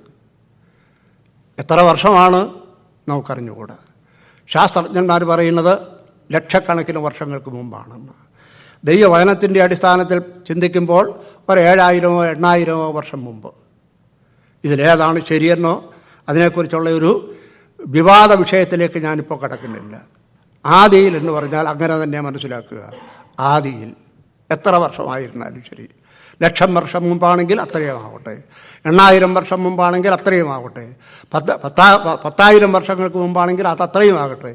എത്ര വർഷമാണ് നമുക്കറിഞ്ഞുകൂടാ. ശാസ്ത്രജ്ഞന്മാർ പറയുന്നത് ലക്ഷക്കണക്കിന് വർഷങ്ങൾക്ക് മുമ്പാണെന്ന്. ദൈവവചനത്തിൻ്റെ അടിസ്ഥാനത്തിൽ ചിന്തിക്കുമ്പോൾ ഒരു 7000-ഓ 8000-ഓ വർഷം മുമ്പ്. ഇതിലേതാണ് ശരിയെന്നോ അതിനെക്കുറിച്ചുള്ള ഒരു വിവാദ വിഷയത്തിലേക്ക് ഞാനിപ്പോൾ കടക്കുന്നില്ല. ആദിയിൽ എന്ന് പറഞ്ഞാൽ അങ്ങനെ തന്നെ മനസ്സിലാക്കുക. ആദിയിൽ എത്ര വർഷമായിരുന്നാലും ശരി, 1,00,000 വർഷം മുമ്പാണെങ്കിൽ അത്രയും ആവട്ടെ, 8000 വർഷം മുമ്പാണെങ്കിൽ അത്രയും ആവട്ടെ, 10,000 വർഷങ്ങൾക്ക് മുമ്പാണെങ്കിൽ അത് അത്രയും ആകട്ടെ,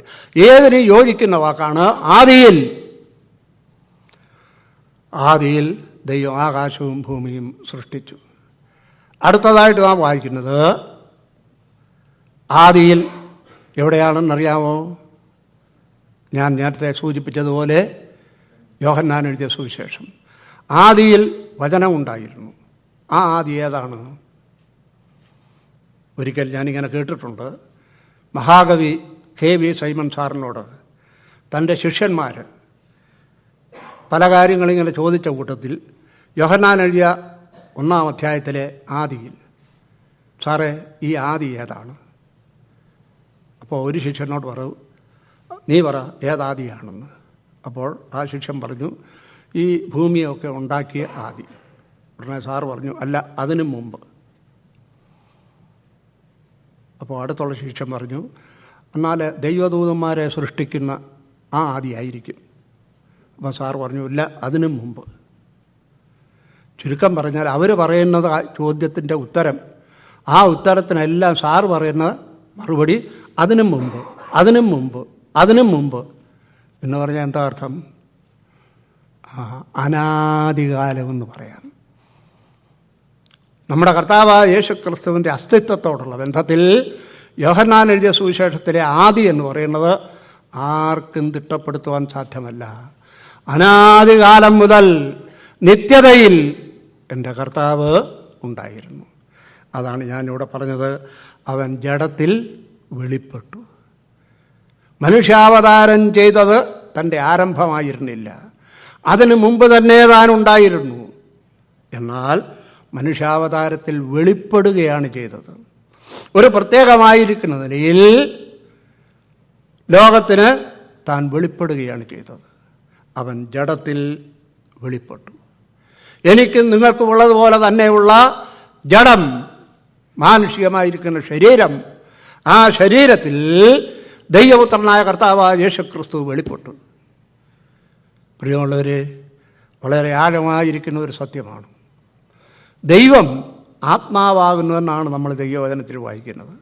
ഏതിനും യോജിക്കുന്ന വാക്കാണ് ആദിയിൽ. ആദിയിൽ ദൈവം ആകാശവും ഭൂമിയും സൃഷ്ടിച്ചു. അടുത്തതായിട്ട് നാം വായിക്കുന്നത് ആദിയിൽ എവിടെയാണെന്നറിയാമോ? ഞാൻ നേരത്തെ സൂചിപ്പിച്ചതുപോലെ യോഹന്നാൻ എഴുതിയ സുവിശേഷം. ആദിയിൽ വചനം ഉണ്ടായിരുന്നു. ആ ആദി ഏതാണ്? ഒരിക്കൽ ഞാനിങ്ങനെ കേട്ടിട്ടുണ്ട്, മഹാകവി KV സൈമൺ സാറിനോട് തൻ്റെ ശിഷ്യന്മാർ പല കാര്യങ്ങളിങ്ങനെ ചോദിച്ച കൂട്ടത്തിൽ യോഹന്നാൻ എഴുതിയ 1-ാം അധ്യായത്തിലെ ആദിയിൽ, സാറേ ഈ ആദി ഏതാണ്? അപ്പോൾ ഒരു ശിഷ്യനോട് പറയൂ, നീ പറ ഏതാദിയാണെന്ന്. അപ്പോൾ ആ ശിഷ്യൻ പറഞ്ഞു, ഈ ഭൂമിയൊക്കെ ഉണ്ടാക്കിയ ആദി. ഉടനെ സാറ് പറഞ്ഞു, അല്ല, അതിനു മുമ്പ്. അപ്പോൾ അടുത്തുള്ള ശിഷ്യൻ പറഞ്ഞു, എന്നാൽ ദൈവദൂതന്മാരെ സൃഷ്ടിക്കുന്ന ആ ആദിയായിരിക്കും. അപ്പോൾ സാർ പറഞ്ഞു, ഇല്ല, അതിനു മുമ്പ്. ചുരുക്കം പറഞ്ഞാൽ അവർ പറയുന്നത് ചോദ്യത്തിൻ്റെ ഉത്തരം, ആ ഉത്തരത്തിനെല്ലാം സാർ പറയുന്ന മറുപടി അതിനു മുമ്പ്, അതിനു മുമ്പ്, അതിനു മുമ്പ് എന്ന് പറഞ്ഞാൽ എന്താ അർത്ഥം? അനാദികാലമെന്ന് പറയാം. നമ്മുടെ കർത്താവായ യേശു ക്രിസ്തുവിൻ്റെ അസ്തിത്വത്തോടുള്ള ബന്ധത്തിൽ യോഹന്നാൻ എഴുതിയ സുവിശേഷത്തിലെ ആദി എന്ന് പറയുന്നത് ആർക്കും തിട്ടപ്പെടുത്തുവാൻ സാധ്യമല്ല. അനാദികാലം മുതൽ നിത്യതയിൽ എൻ്റെ കർത്താവ് ഉണ്ടായിരുന്നു. അതാണ് ഞാനിവിടെ പറഞ്ഞത്. അവൻ ജഡത്തിൽ വെളിപ്പെട്ടു. മനുഷ്യാവതാരം ചെയ്തത് തൻ്റെ ആരംഭമായിരുന്നില്ല, അതിനു മുമ്പ് തന്നെ താൻ ഉണ്ടായിരുന്നു. എന്നാൽ മനുഷ്യാവതാരത്തിൽ വെളിപ്പെടുകയാണ് ചെയ്തത്. ഒരു പ്രത്യേകമായിരിക്കുന്ന നിലയിൽ ലോകത്തിന് താൻ വെളിപ്പെടുകയാണ് ചെയ്തത്. അവൻ ജഡത്തിൽ വെളിപ്പെട്ടു. എനിക്കും നിങ്ങൾക്കും ഉള്ളതുപോലെ തന്നെയുള്ള ജഡം, മാനുഷികമായിരിക്കുന്ന ശരീരം, ആ ശരീരത്തിൽ ദൈവപുത്രനായ കർത്താവായ യേശുക്രിസ്തു വെളിപ്പെട്ടു. പ്രിയമുള്ളവരെ, വളരെ ആഴമായിരിക്കുന്ന ഒരു സത്യമാണ്. ദൈവം ആത്മാവാകുന്നുവെന്നാണ് നമ്മൾ ദൈവവചനത്തിൽ വായിക്കുന്നത്.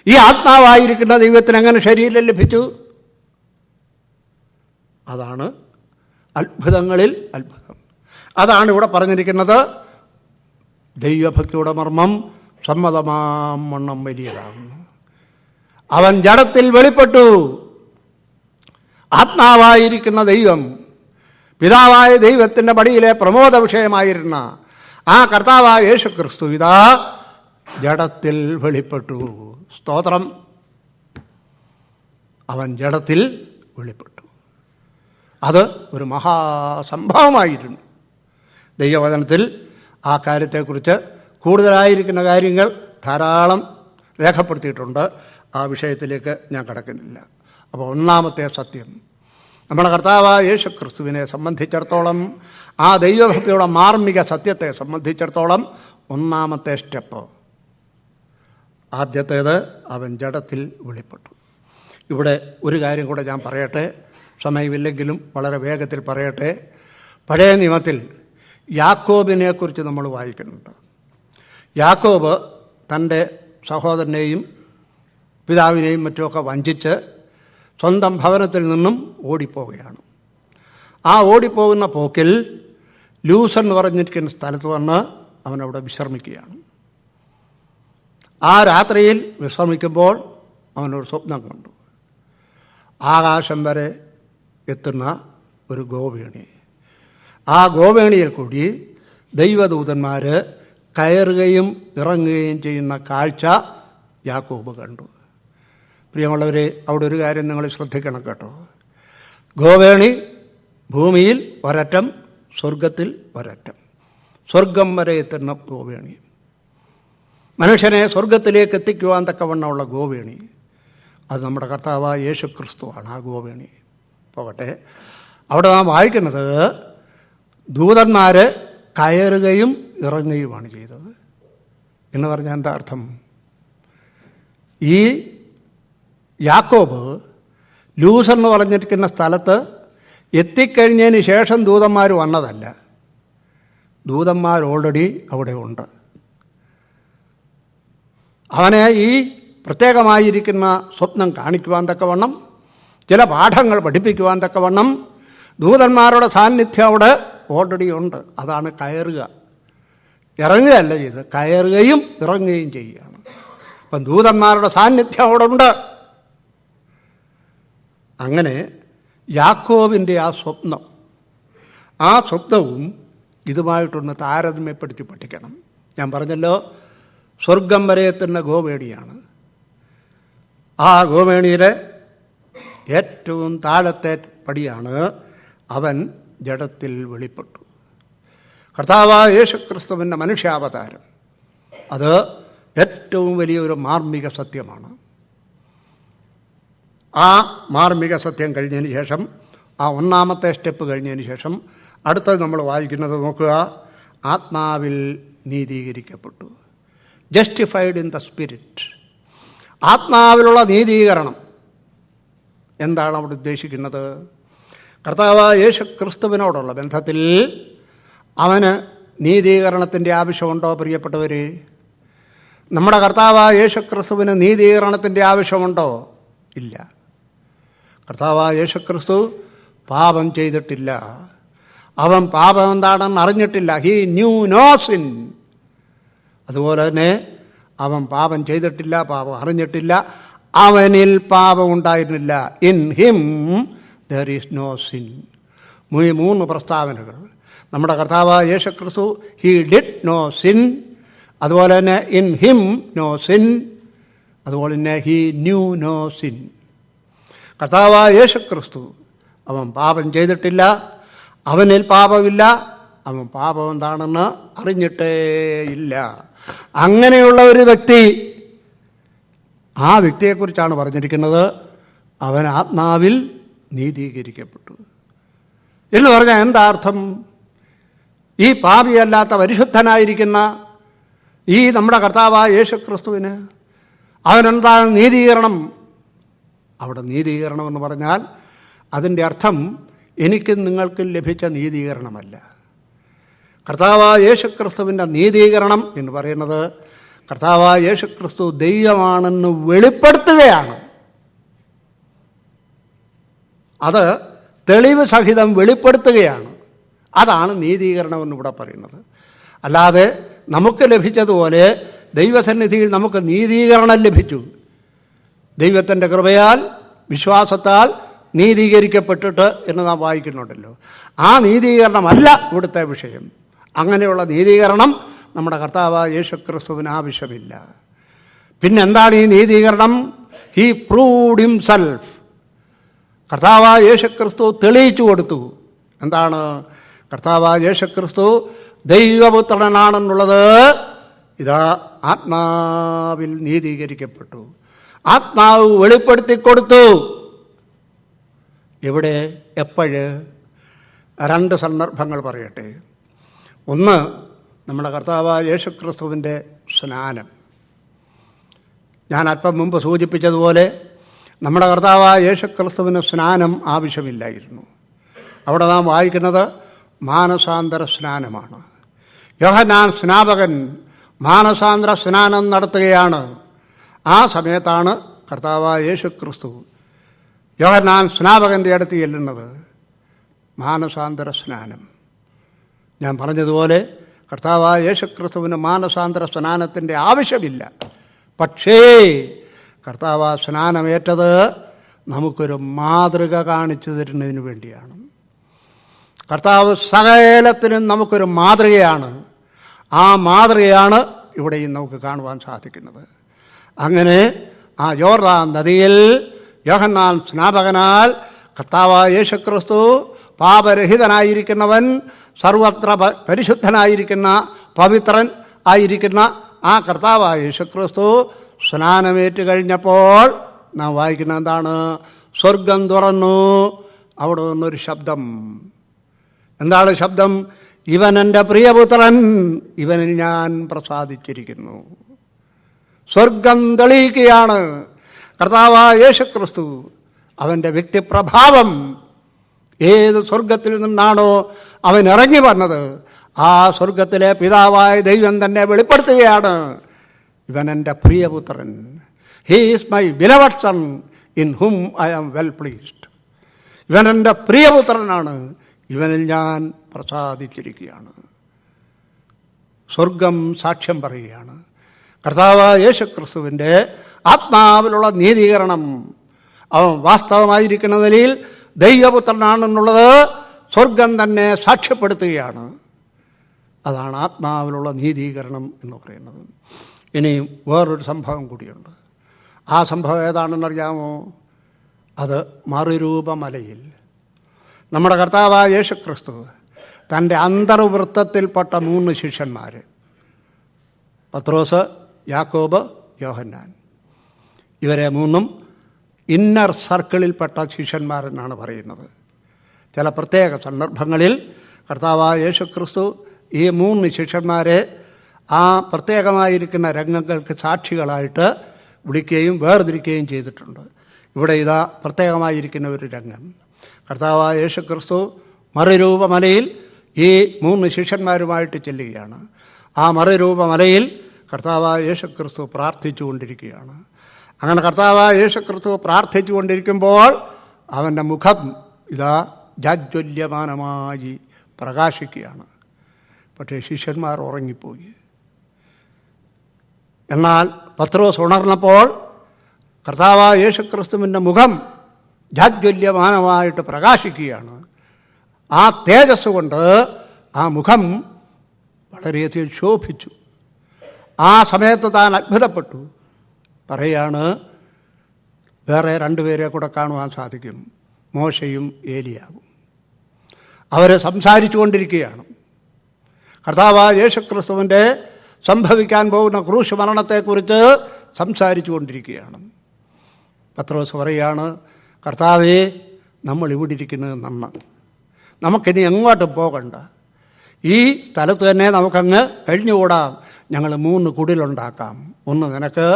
ഈ ആത്മാവായിരിക്കുന്ന ദൈവത്തിന് എങ്ങനെ ശരീരം ലഭിച്ചു? അതാണ് അത്ഭുതങ്ങളിൽ അത്ഭുതം. അതാണ് ഇവിടെ പറഞ്ഞിരിക്കുന്നത്. ദൈവഭക്തിയുടെ മർമ്മം സമ്മതമാം വണ്ണം വലിയതാകുന്നു. അവൻ ജഡത്തിൽ വെളിപ്പെട്ടു. ആത്മാവായിരിക്കുന്ന ദൈവം, പിതാവായ ദൈവത്തിൻ്റെ പടിയിലെ പ്രമോദ വിഷയമായിരുന്ന ആ കർത്താവായ യേശുക്രിസ്തു ഇതാ ജഡത്തിൽ വെളിപ്പെട്ടു. സ്തോത്രം. അവൻ ജഡത്തിൽ വെളിപ്പെട്ടു. അത് ഒരു മഹാസംഭവമായിരുന്നു. ദൈവവചനത്തിൽ ആ കാര്യത്തെക്കുറിച്ച് കൂടുതലായിരിക്കുന്ന കാര്യങ്ങൾ ധാരാളം രേഖപ്പെടുത്തിയിട്ടുണ്ട്. ആ വിഷയത്തിലേക്ക് ഞാൻ കടക്കുന്നില്ല. അപ്പോൾ ഒന്നാമത്തെ സത്യം, നമ്മുടെ കർത്താവായ യേശുക്രിസ്തുവിനെ സംബന്ധിച്ചിടത്തോളം, ആ ദൈവഭക്തിയുടെ മാർമിക സത്യത്തെ സംബന്ധിച്ചിടത്തോളം ഒന്നാമത്തെ സ്റ്റെപ്പ്, ആദ്യത്തേത് അവൻ ജഡത്തിൽ വെളിപ്പെട്ടു. ഇവിടെ ഒരു കാര്യം കൂടെ ഞാൻ പറയട്ടെ, സമയമില്ലെങ്കിലും വളരെ വേഗത്തിൽ പറയട്ടെ. പഴയ നിയമത്തിൽ യാക്കോബിനെക്കുറിച്ച് നമ്മൾ വായിക്കുന്നുണ്ട്. യാക്കോബ് തൻ്റെ സഹോദരനെയും പിതാവിനെയും മറ്റുമൊക്കെ വഞ്ചിച്ച് സ്വന്തം ഭവനത്തിൽ നിന്നും ഓടിപ്പോവുകയാണ്. ആ ഓടിപ്പോകുന്ന പോക്കിൽ ലൂസ് എന്ന് പറഞ്ഞിരിക്കുന്ന സ്ഥലത്ത് വന്ന് അവനവിടെ വിശ്രമിക്കുകയാണ്. ആ രാത്രിയിൽ വിശ്രമിക്കുമ്പോൾ അവനൊരു സ്വപ്നം കണ്ടു. ആകാശം വരെ എത്തുന്ന ഒരു ഗോവേണി. ആ ഗോവേണിയിൽ കൂടി ദൈവദൂതന്മാർ കയറുകയും ഇറങ്ങുകയും ചെയ്യുന്ന കാഴ്ച യാക്കോബ് കണ്ടു. പ്രിയമുള്ളവരെ, അവിടെ ഒരു കാര്യം നിങ്ങൾ ശ്രദ്ധിക്കണം കേട്ടോ. ഗോവേണി ഭൂമിയിൽ ഒരറ്റം, സ്വർഗത്തിൽ ഒരറ്റം. സ്വർഗം വരെ എത്തുന്ന ഗോവേണി, മനുഷ്യനെ സ്വർഗത്തിലേക്ക് എത്തിക്കുവാൻ തക്കവണ്ണമുള്ള ഗോവേണി, അത് നമ്മുടെ കർത്താവായ യേശുക്രിസ്തുവാണ്. ആ ഗോവേണി പോകട്ടെ. അവിടെ നാം വായിക്കുന്നത് ദൂതന്മാർ കയറുകയും ഇറങ്ങുകയുമാണ് ചെയ്തത് എന്ന് പറഞ്ഞാൽ എന്താ അർത്ഥം? ഈ യാക്കോബ് ലൂസ് എന്ന് പറഞ്ഞിരിക്കുന്ന സ്ഥലത്ത് എത്തിക്കഴിഞ്ഞതിന് ശേഷം ദൂതന്മാർ വന്നതല്ല. ദൂതന്മാർ ഓൾറെഡി അവിടെ ഉണ്ട്. അവനെ ഈ പ്രത്യേകമായിരിക്കുന്ന സ്വപ്നം കാണിക്കുവാൻ തക്കവണ്ണം, ചില പാഠങ്ങൾ പഠിപ്പിക്കുവാൻ തക്കവണ്ണം ദൂതന്മാരുടെ സാന്നിധ്യം അവിടെ ഓൾറെഡി ഉണ്ട്. അതാണ് കയറുക. ഇറങ്ങുകയല്ല ചെയ്ത്, കയറുകയും ഇറങ്ങുകയും ചെയ്യുകയാണ്. അപ്പം ദൂതന്മാരുടെ സാന്നിധ്യം അവിടെ ഉണ്ട്. അങ്ങനെ യാക്കോബിൻ്റെ ആ സ്വപ്നം, ആ സ്വപ്നവും ഇതുമായിട്ടൊന്ന് താരതമ്യപ്പെടുത്തി പഠിക്കണം. ഞാൻ പറഞ്ഞല്ലോ, സ്വർഗം വരെ എത്തുന്ന ഗോവേണിയാണ്. ആ ഗോവേണിയിലെ ഏറ്റവും താഴത്തെ പടിയാണ് അവൻ ജഡത്തിൽ വെളിപ്പെട്ടു. കർത്താവായ യേശുക്രിസ്തുവിൻ്റെ മനുഷ്യാവതാരം, അത് ഏറ്റവും വലിയൊരു മാർമിക സത്യമാണ്. ആ മാർമിക സത്യം കഴിഞ്ഞതിന് ശേഷം, ആ ഒന്നാമത്തെ സ്റ്റെപ്പ് കഴിഞ്ഞതിന് ശേഷം അടുത്തത് നമ്മൾ വായിക്കുന്നത് നോക്കുക. ആത്മാവിൽ നീതീകരിക്കപ്പെട്ടു. Justified in the spirit. ആത്മാവിലുള്ള നീതീകരണം എന്താണ് അവിടെ ഉദ്ദേശിക്കുന്നത്? കർത്താവായ യേശുക്രിസ്തുവിനോടുള്ള ബന്ധത്തിൽ അവന് നീതീകരണത്തിൻ്റെ ആവശ്യമുണ്ടോ പ്രിയപ്പെട്ടവർ? നമ്മുടെ കർത്താവായ യേശുക്രിസ്തുവിന് നീതീകരണത്തിൻ്റെ ആവശ്യമുണ്ടോ? ഇല്ല. കർത്താവായ യേശുക്രിസ്തു പാപം ചെയ്തിട്ടില്ല. അവൻ പാപം എന്താണെന്ന് അറിഞ്ഞിട്ടില്ല. He knew no sin. അതുപോലെ തന്നെ അവൻ പാപം ചെയ്തിട്ടില്ല, പാപം അറിഞ്ഞിട്ടില്ല, അവനിൽ പാപം ഉണ്ടായിരുന്നില്ല. In him there is no sin. 3 പ്രസ്താവനകൾ. നമ്മുടെ കർത്താവായ യേശുക്രിസ്തു ഹി ഡിഡ് നോ സിൻ, അതുപോലെ തന്നെ ഇൻ ഹിം നോ സിൻ, അതുപോലെ തന്നെ ഹി ന്യൂ നോ സിൻ. കർത്താവായ യേശുക്രിസ്തു അവൻ പാപം ചെയ്തിട്ടില്ല, അവനിൽ പാപമില്ല, അവൻ പാപം എന്താണെന്ന് അറിഞ്ഞിട്ടേ ഇല്ല. അങ്ങനെയുള്ള ഒരു വ്യക്തി, ആ വ്യക്തിയെക്കുറിച്ചാണ് പറഞ്ഞിരിക്കുന്നത്, അവൻ ആത്മാവിൽ നീതീകരിക്കപ്പെട്ടു എന്ന് പറഞ്ഞാൽ എന്താ അർത്ഥം? ഈ പാപിയല്ലാത്ത പരിശുദ്ധനായിരിക്കുന്ന ഈ നമ്മുടെ കർത്താവായ യേശുക്രിസ്തുവിന് അവനെന്താണ് നീതീകരണം? അവിടെ നീതീകരണം എന്ന് പറഞ്ഞാൽ അതിൻ്റെ അർത്ഥം എനിക്കും നിങ്ങൾക്കും ലഭിച്ച നീതീകരണമല്ല. കർത്താവായ യേശുക്രിസ്തുവിൻ്റെ നീതീകരണം എന്ന് പറയുന്നത് കർത്താവായ യേശുക്രിസ്തു ദൈവമാണെന്ന് വെളിപ്പെടുത്തുകയാണ്. അത് തെളിവ് സഹിതം വെളിപ്പെടുത്തുകയാണ്. അതാണ് നീതീകരണം എന്നിവിടെ പറയുന്നത്. അല്ലാതെ നമുക്ക് ലഭിച്ചതുപോലെ ദൈവസന്നിധിയിൽ നമുക്ക് നീതീകരണം ലഭിച്ചു. ദൈവത്തിൻ്റെ കൃപയാൽ വിശ്വാസത്താൽ നീതീകരിക്കപ്പെട്ടിട്ട് എന്ന് നാം വായിക്കുന്നുണ്ടല്ലോ. ആ നീതീകരണമല്ല ഇവിടുത്തെ വിഷയം. അങ്ങനെയുള്ള നീതീകരണം നമ്മുടെ കർത്താവായ യേശുക്രിസ്തുവിന് ആവശ്യമില്ല. പിന്നെന്താണ് ഈ നീതീകരണം? He proved himself. കർത്താവായ യേശുക്രിസ്തു തെളിയിച്ചു കൊടുത്തു. എന്താണ്? കർത്താവായ യേശുക്രിസ്തു ദൈവപുത്രനാണെന്നുള്ളത് ഇതാ ആത്മാവിൽ നീതീകരിക്കപ്പെട്ടു. ആത്മാവ് വെളിപ്പെടുത്തി കൊടുത്തു. എവിടെ, എപ്പോഴ്? 2 സന്ദർഭങ്ങൾ പറയട്ടെ. ഒന്ന്, നമ്മുടെ കർത്താവായ യേശുക്രിസ്തുവിൻ്റെ സ്നാനം. ഞാൻ അല്പം മുമ്പ് സൂചിപ്പിച്ചതുപോലെ നമ്മുടെ കർത്താവായ യേശുക്രിസ്തുവിന് സ്നാനം ആവശ്യമില്ലായിരുന്നു. അവിടെ നാം വായിക്കുന്നത് മാനസാന്തര സ്നാനമാണ്. യോഹന്നാൻ സ്നാപകൻ മാനസാന്തര സ്നാനം നടത്തുകയാണ്. ആ സമയത്താണ് കർത്താവായ യേശുക്രിസ്തു യോഹന്നാൻ സ്നാപകൻ്റെ അടുത്ത് ചെല്ലുന്നത്. മാനസാന്തര സ്നാനം. ഞാൻ പറഞ്ഞതുപോലെ കർത്താവായ യേശുക്രിസ്തുവിന് മാനസാന്തര സ്നാനത്തിൻ്റെ ആവശ്യമില്ല. പക്ഷേ കർത്താവ് സ്നാനമേറ്റത് നമുക്കൊരു മാതൃക കാണിച്ചു തരുന്നതിന് വേണ്ടിയാണ്. കർത്താവ് സകലത്തിനും നമുക്കൊരു മാതൃകയാണ്. ആ മാതൃകയാണ് ഇവിടെയും നമുക്ക് കാണുവാൻ സാധിക്കുന്നത്. അങ്ങനെ ആ യോർദാൻ നദിയിൽ യോഹന്നാൻ സ്നാപകനാൽ കർത്താവായ യേശുക്രിസ്തു പാപരഹിതനായിരിക്കുന്നവൻ, സർവത്ര പരിശുദ്ധനായിരിക്കുന്ന പവിത്രൻ ആയിരിക്കുന്ന ആ കർത്താവായ യേശുക്രിസ്തു സ്നാനമേറ്റ് കഴിഞ്ഞപ്പോൾ നാം വായിക്കുന്ന എന്താണ്? സ്വർഗം തുറന്നു. അവിടെ നിന്നൊരു ശബ്ദം. എന്താണ് ശബ്ദം? ഇവൻ എൻ്റെ പ്രിയപുത്രൻ, ഇവനിൽ ഞാൻ പ്രസാദിച്ചിരിക്കുന്നു. സ്വർഗം തെളിയിക്കുകയാണ്. കർത്താവായ യേശുക്രിസ്തു അവൻ്റെ വ്യക്തിപ്രഭാവം ഏത് സ്വർഗത്തിൽ നിന്നാണോ അവൻ ഇറങ്ങി വന്നത്, ആ സ്വർഗത്തിലെ പിതാവായ ദൈവം തന്നെ വെളിപ്പെടുത്തുകയാണ്. ഇവൻ എൻ്റെ പ്രിയപുത്രൻ. He is my beloved son in whom I am well pleased. ഇവൻ എൻ്റെ പ്രിയപുത്രനാണ്, ഇവനിൽ ഞാൻ പ്രസാദിച്ചിരിക്കുകയാണ്. സ്വർഗം സാക്ഷ്യം പറയുകയാണ്. കർത്താവായ യേശുക്രിസ്തുവിൻ്റെ ആത്മാവിലുള്ള നീതീകരണം, അവൻ വാസ്തവമായിരിക്കുന്ന നിലയിൽ ദൈവപുത്രനാണെന്നുള്ളത് സ്വർഗം തന്നെ സാക്ഷ്യപ്പെടുത്തുകയാണ്. അതാണ് ആത്മാവിലുള്ള നീതീകരണം എന്ന് പറയുന്നത്. ഇനിയും വേറൊരു സംഭവം കൂടിയുണ്ട്. ആ സംഭവം ഏതാണെന്നറിയാമോ? അത് മറുരൂപമലയിൽ നമ്മുടെ കർത്താവായ യേശുക്രിസ്തു തൻ്റെ അന്തർവൃത്തത്തിൽപ്പെട്ട 3 ശിഷ്യന്മാർ, പത്രോസ്, യാക്കോബ്, യോഹന്നാൻ, ഇവരെ 3 ഇന്നർ സർക്കിളിൽപ്പെട്ട ശിഷ്യന്മാരെന്നാണ് പറയുന്നത്. ചില പ്രത്യേക സന്ദർഭങ്ങളിൽ കർത്താവായ യേശുക്രിസ്തു ഈ 3 ശിഷ്യന്മാരെ ആ പ്രത്യേകമായിരിക്കുന്ന രംഗങ്ങൾക്ക് സാക്ഷികളായിട്ട് വിളിക്കുകയും വേർതിരിക്കുകയും ചെയ്തിട്ടുണ്ട്. ഇവിടെ ഇതാ പ്രത്യേകമായിരിക്കുന്ന ഒരു രംഗം. കർത്താവായ യേശുക്രിസ്തു മറുരൂപമലയിൽ ഈ 3 ശിഷ്യന്മാരുമായിട്ട് ചെല്ലുകയാണ്. ആ മറുരൂപമലയിൽ കർത്താവായ യേശുക്രിസ്തു പ്രാർത്ഥിച്ചു കൊണ്ടിരിക്കുകയാണ്. അങ്ങനെ കർത്താവായ യേശുക്രിസ്തു പ്രാർത്ഥിച്ചു കൊണ്ടിരിക്കുമ്പോൾ അവൻ്റെ മുഖം ഇതാ ജാജ്വല്യമാനമായി പ്രകാശിക്കുകയാണ്. പക്ഷേ ശിഷ്യന്മാർ ഉറങ്ങിപ്പോയി. എന്നാൽ പത്രോസ് ഉണർന്നപ്പോൾ കർത്താവായ യേശുക്രിസ്തുവിൻ്റെ മുഖം ജാജ്വല്യമാനമായിട്ട് പ്രകാശിക്കുകയാണ്. ആ തേജസ് കൊണ്ട് ആ മുഖം വളരെയധികം ശോഭിച്ചു. ആ സമയത്ത് താൻ അത്ഭുതപ്പെട്ടു. പറയാണ്, വേറെ രണ്ടുപേരെ കൂടെ കാണുവാൻ സാധിക്കും, മോശയും ഏലിയാവും. അവർ സംസാരിച്ചു കൊണ്ടിരിക്കുകയാണ്. കർത്താവായ യേശുക്രിസ്തുവിൻ്റെ സംഭവിക്കാൻ പോകുന്ന ക്രൂശ് മരണത്തെക്കുറിച്ച് സംസാരിച്ചു കൊണ്ടിരിക്കുകയാണ്. പത്രോസ് പറയാണ്, കർത്താവേ, നമ്മൾ ഇവിടെ ഇരിക്കുന്നത് നന്ന്, നമുക്കിനി എങ്ങോട്ടും പോകണ്ട, ഈ സ്ഥലത്ത് തന്നെ നമുക്കങ്ങ് കഴിഞ്ഞുകൂടാം. ഞങ്ങൾ 3 കുടിലുണ്ടാക്കാം, ഒന്ന് നിനക്ക്,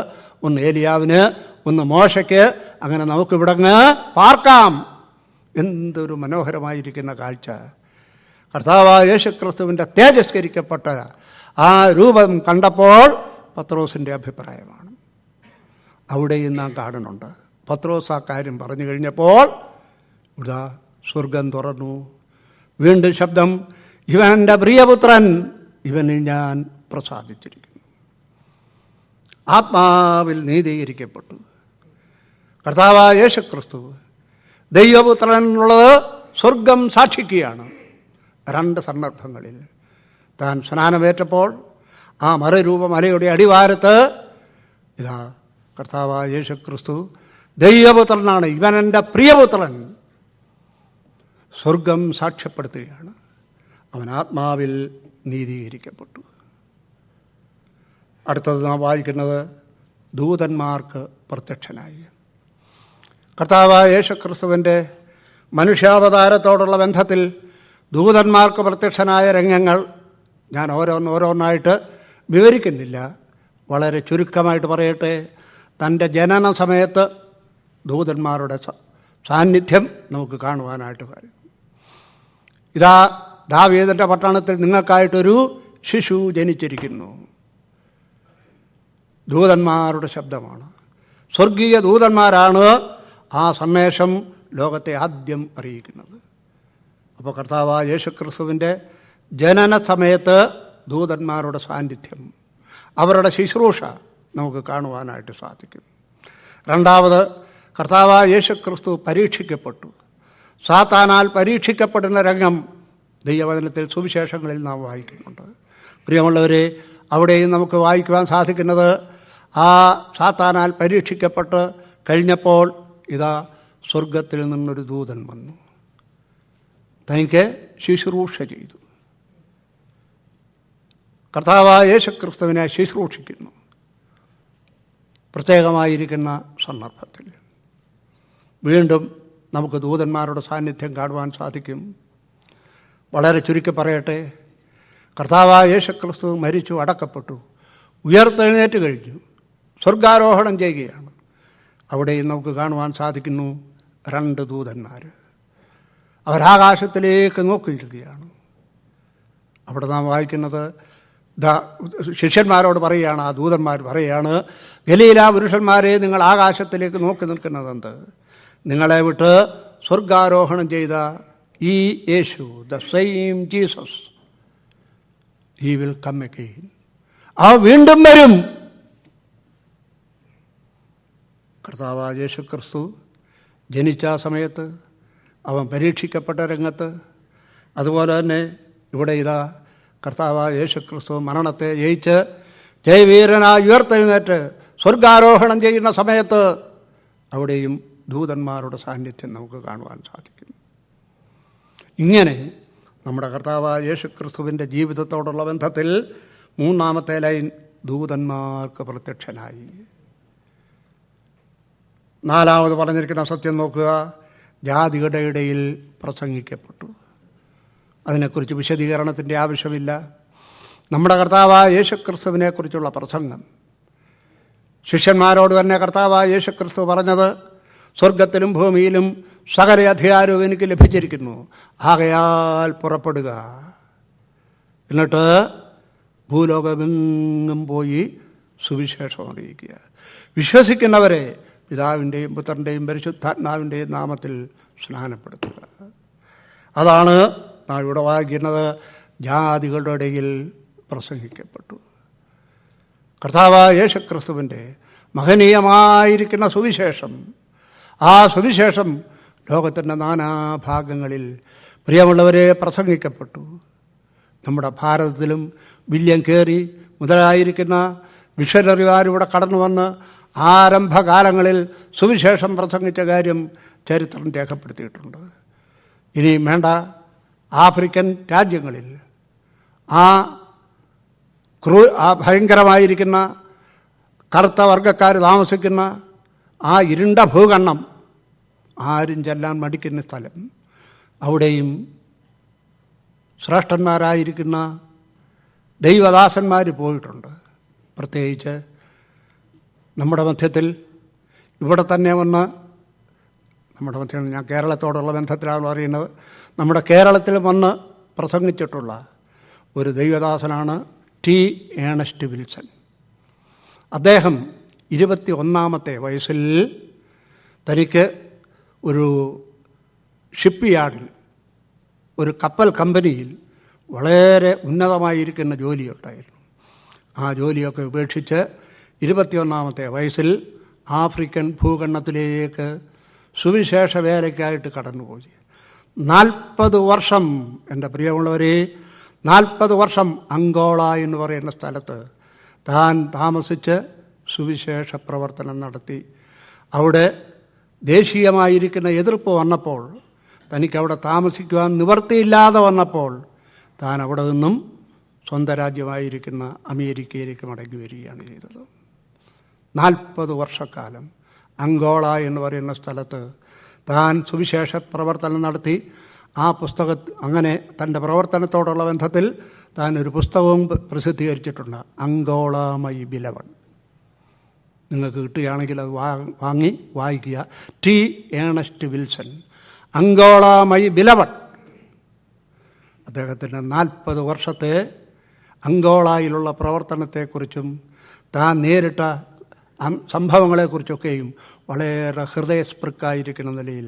ഒന്ന് ഏലിയാവിന്, ഒന്ന് മോശയ്ക്ക്, അങ്ങനെ നമുക്കിവിടങ്ങ് പാർക്കാം. എന്തൊരു മനോഹരമായിരിക്കുന്ന കാഴ്ച! കർത്താവായ യേശുക്രിസ്തുവിൻ്റെ തേജസ്കരിക്കപ്പെട്ട ആ രൂപം കണ്ടപ്പോൾ പത്രോസിൻ്റെ അഭിപ്രായമാണ്. അവിടെയും നാം കാണുന്നുണ്ട്. പത്രോസ് ആ കാര്യം പറഞ്ഞു കഴിഞ്ഞപ്പോൾ ഇതാ സ്വർഗം തുറന്നു. വീണ്ടും ശബ്ദം, ഇവൻ എൻ്റെ പ്രിയപുത്രൻ, ഇവനിൽ ഞാൻ പ്രസാദിച്ചിരിക്കുന്നു. ആത്മാവിൽ നീതീകരിക്കപ്പെട്ടു. കർത്താവായ യേശുക്രിസ്തു ദൈവപുത്രൻ എന്നുള്ളത് സ്വർഗം സാക്ഷിക്കുകയാണ്. 2 സന്ദർഭങ്ങളിൽ താൻ സ്നാനമേറ്റപ്പോൾ ആ മറുരൂപ മലയുടെ അടിവാരത്ത് ഇതാ കർത്താവായ യേശുക്രിസ്തു ദൈവപുത്രനാണ്, ഇവൻ എൻ്റെ പ്രിയപുത്രൻ, സ്വർഗം സാക്ഷ്യപ്പെടുത്തുകയാണ്. അവൻ ആത്മാവിൽ നീതീകരിക്കപ്പെട്ടു. അടുത്തത് നാം വായിക്കുന്നത് ദൂതന്മാർക്ക് പ്രത്യക്ഷനായി. കർത്താവായ യേശുക്രിസ്തുവിൻ്റെ മനുഷ്യാവതാരത്തോടുള്ള ബന്ധത്തിൽ ദൂതന്മാർക്ക് പ്രത്യക്ഷനായ രംഗങ്ങൾ ഞാൻ ഓരോന്നായിട്ട് വിവരിക്കുന്നില്ല. വളരെ ചുരുക്കമായിട്ട് പറയട്ടെ. തൻ്റെ ജനന സമയത്ത് ദൂതന്മാരുടെ സാന്നിധ്യം നമുക്ക് കാണുവാനായിട്ട് കഴിയും. ഇതാ ദാവീദിൻ്റെ പട്ടണത്തിൽ നിങ്ങൾക്കായിട്ടൊരു ശിശു ജനിച്ചിരിക്കുന്നു. ദൂതന്മാരുടെ ശബ്ദമാണ്. സ്വർഗീയ ദൂതന്മാരാണ് ആ സന്ദേശം ലോകത്തെ ആദ്യം അറിയിക്കുന്നത്. അപ്പോൾ കർത്താവായ യേശുക്രിസ്തുവിൻ്റെ ജനന സമയത്ത് ദൂതന്മാരുടെ സാന്നിധ്യം, അവരുടെ ശുശ്രൂഷ നമുക്ക് കാണുവാനായിട്ട് സാധിക്കും. രണ്ടാമത്, കർത്താവായ യേശുക്രിസ്തു പരീക്ഷിക്കപ്പെട്ടു. സാത്താനാൽ പരീക്ഷിക്കപ്പെടുന്ന രംഗം ദൈവവചനത്തിൽ സുവിശേഷങ്ങളിൽ നാം വായിക്കുന്നുണ്ട്. പ്രിയമുള്ളവരെ, അവിടെയും നമുക്ക് വായിക്കുവാൻ സാധിക്കുന്നത് ആ സാത്താനാൽ പരീക്ഷിക്കപ്പെട്ട് കഴിഞ്ഞപ്പോൾ ഇതാ സ്വർഗത്തിൽ നിന്നൊരു ദൂതൻ വന്നു, തനിക്ക് ശുശ്രൂഷ ചെയ്തു. കർത്താവായ യേശുക്രിസ്തുവിനെ ശുശ്രൂഷിക്കുന്നു പ്രത്യേകമായിരിക്കുന്ന സന്ദർഭത്തിൽ. വീണ്ടും നമുക്ക് ദൂതന്മാരുടെ സാന്നിധ്യം കാണുവാൻ സാധിക്കും. വളരെ ചുരുക്കി പറയട്ടെ, കർത്താവായ യേശുക്രിസ്തു മരിച്ചു, അടക്കപ്പെട്ടു, ഉയർത്തെഴുന്നേറ്റ് കഴിഞ്ഞു, സ്വർഗാരോഹണം ചെയ്യുകയാണ്. അവിടെയും നമുക്ക് കാണുവാൻ സാധിക്കുന്നു 2 ദൂതന്മാർ. അവരാകാശത്തിലേക്ക് നോക്കിയിരിക്കുകയാണ്. അവിടെ നാം വായിക്കുന്നത് ശിഷ്യന്മാരോട് പറയുകയാണ്, ആ ദൂതന്മാർ പറയുകയാണ്, ഗലീല പുരുഷന്മാരെ, നിങ്ങൾ ആകാശത്തിലേക്ക് നോക്കി നിൽക്കുന്നതെന്ത്? നിങ്ങളെ വിട്ട് സ്വർഗാരോഹണം ചെയ്ത ഈ Yeshu, the same Jesus, he will come again, അവൻ വീണ്ടും വരും. കർത്താവായ യേശുക്രിസ്തു ജനിച്ച സമയത്ത്, അവൻ പരീക്ഷിക്കപ്പെട്ട രംഗത്ത്, അതുപോലെ തന്നെ ഇവിടെ ഇതാ കർത്താവായ യേശുക്രിസ്തു മരണത്തെ ജയിച്ച് ജയവീരനായി ഉയർത്തെഴുന്നേറ്റ് സ്വർഗാരോഹണം ചെയ്യുന്ന സമയത്ത് അവിടെയും ദൂതന്മാരുടെ സാന്നിധ്യം നമുക്ക് കാണുവാൻ സാധിക്കും. ഇങ്ങനെ നമ്മുടെ കർത്താവായ യേശുക്രിസ്തുവിൻ്റെ ജീവിതത്തോടുള്ള ബന്ധത്തിൽ 3-ാമത്തെ ലൈൻ ദൂതന്മാർക്ക് പ്രത്യക്ഷനായി. 4-ാമത് പറഞ്ഞിരിക്കുന്ന സത്യം നോക്കുക, ജാതികളുടെ ഇടയിൽ പ്രസംഗിക്കപ്പെട്ടു. അതിനെക്കുറിച്ച് വിശദീകരണത്തിൻ്റെ ആവശ്യമില്ല. നമ്മുടെ കർത്താവായ യേശുക്രിസ്തുവിനെക്കുറിച്ചുള്ള പ്രസംഗം ശിഷ്യന്മാരോട് തന്നെ കർത്താവായ യേശുക്രിസ്തു പറഞ്ഞത്, സ്വർഗത്തിലും ഭൂമിയിലും സകല അധികാരവും എനിക്ക് ലഭിച്ചിരിക്കുന്നു, ആകയാൽ പുറപ്പെടുക, എന്നിട്ട് ഭൂലോകമെങ്ങും പോയി സുവിശേഷം അറിയിക്കുക, വിശ്വസിക്കുന്നവരെ പിതാവിൻ്റെയും പുത്രൻ്റെയും പരിശുദ്ധാത്മാവിൻ്റെയും നാമത്തിൽ സ്നാനപ്പെടുത്തുക. അതാണ് നാം ഇവിടെ വായിക്കുന്നത്, ജാതികളുടെ ഇടയിൽ പ്രസംഗിക്കപ്പെട്ടു. കർത്താവായ യേശുക്രിസ്തുവിൻ്റെ മഹനീയമായിരിക്കുന്ന സുവിശേഷം, ആ സുവിശേഷം ലോകത്തിൻ്റെ നാനാഭാഗങ്ങളിൽ പ്രിയമുള്ളവരെ പ്രസംഗിക്കപ്പെട്ടു. നമ്മുടെ ഭാരതത്തിലും വില്യം കേറി മുതലായിരിക്കുന്ന മിഷനറിമാരിവിടെ കടന്നു വന്ന് ആരംഭകാലങ്ങളിൽ സുവിശേഷം പ്രസംഗിച്ച കാര്യം ചരിത്രം രേഖപ്പെടുത്തിയിട്ടുണ്ട്. ഇനിയും വേണ്ട, ആഫ്രിക്കൻ രാജ്യങ്ങളിൽ ആ ഭയങ്കരമായിരിക്കുന്ന കറുത്ത വർഗക്കാർ താമസിക്കുന്ന ആ ഇരുണ്ട ഭൂഖണ്ഡം, ആരും ചെല്ലാൻ മടിക്കുന്ന സ്ഥലം, അവിടെയും ശ്രേഷ്ഠന്മാരായിരിക്കുന്ന ദൈവദാസന്മാർ പോയിട്ടുണ്ട്. പ്രത്യേകിച്ച് നമ്മുടെ മധ്യത്തിൽ ഇവിടെ തന്നെ വന്ന്, നമ്മുടെ മധ്യത്തിൽ, ഞാൻ കേരളത്തോടുള്ള ബന്ധത്തിലാണ് പറയുന്നത്, നമ്മുടെ കേരളത്തിൽ വന്ന് പ്രസംഗിച്ചിട്ടുള്ള ഒരു ദൈവദാസനാണ് ടി ഏണസ്റ്റ് വിൽസൺ. അദ്ദേഹം 21-ാമത്തെ വയസ്സിൽ തനിക്ക് ഒരു ഷിപ്പ് യാർഡിൽ, ഒരു കപ്പൽ കമ്പനിയിൽ വളരെ ഉന്നതമായിരിക്കുന്ന ജോലിയുണ്ടായിരുന്നു. ആ ജോലിയൊക്കെ ഉപേക്ഷിച്ച് 21-ാമത്തെ വയസ്സിൽ ആഫ്രിക്കൻ ഭൂഖണ്ഡത്തിലേക്ക് സുവിശേഷ വേലയ്ക്കായിട്ട് കടന്നുപോയി. 40 വർഷം, എൻ്റെ പ്രിയമുള്ളവരെ, 40 വർഷം അങ്കോള എന്ന് പറയുന്ന സ്ഥലത്ത് താൻ താമസിച്ച് സുവിശേഷ പ്രവർത്തനം നടത്തി. അവിടെ ദേശീയമായിരിക്കുന്ന എതിർപ്പ് വന്നപ്പോൾ, തനിക്കവിടെ താമസിക്കുവാൻ നിവൃത്തിയില്ലാതെ വന്നപ്പോൾ, താൻ അവിടെ നിന്നും സ്വന്തം രാജ്യമായിരിക്കുന്ന അമേരിക്കയിലേക്ക് മടങ്ങി വരികയാണ് ചെയ്തത്. 40 വർഷക്കാലം അങ്കോള എന്ന് പറയുന്ന സ്ഥലത്ത് താൻ സുവിശേഷ പ്രവർത്തനം നടത്തി. ആ അങ്ങനെ തൻ്റെ പ്രവർത്തനത്തോടുള്ള ബന്ധത്തിൽ താൻ ഒരു പുസ്തകവും പ്രസിദ്ധീകരിച്ചിട്ടുണ്ട്, അങ്കോള മൈ ബിലവഡ്. നിങ്ങൾക്ക് കിട്ടുകയാണെങ്കിൽ അത് വാങ്ങി വായിക്കുക. T Ernest Wilson, Angola my beloved. അദ്ദേഹത്തിൻ്റെ 40 വർഷത്തെ അങ്കോളയിലുള്ള പ്രവർത്തനത്തെക്കുറിച്ചും താൻ നേരിട്ട സംഭവങ്ങളെക്കുറിച്ചൊക്കെയും വളരെ ഹൃദയസ്പൃക്കായിരിക്കുന്ന നിലയിൽ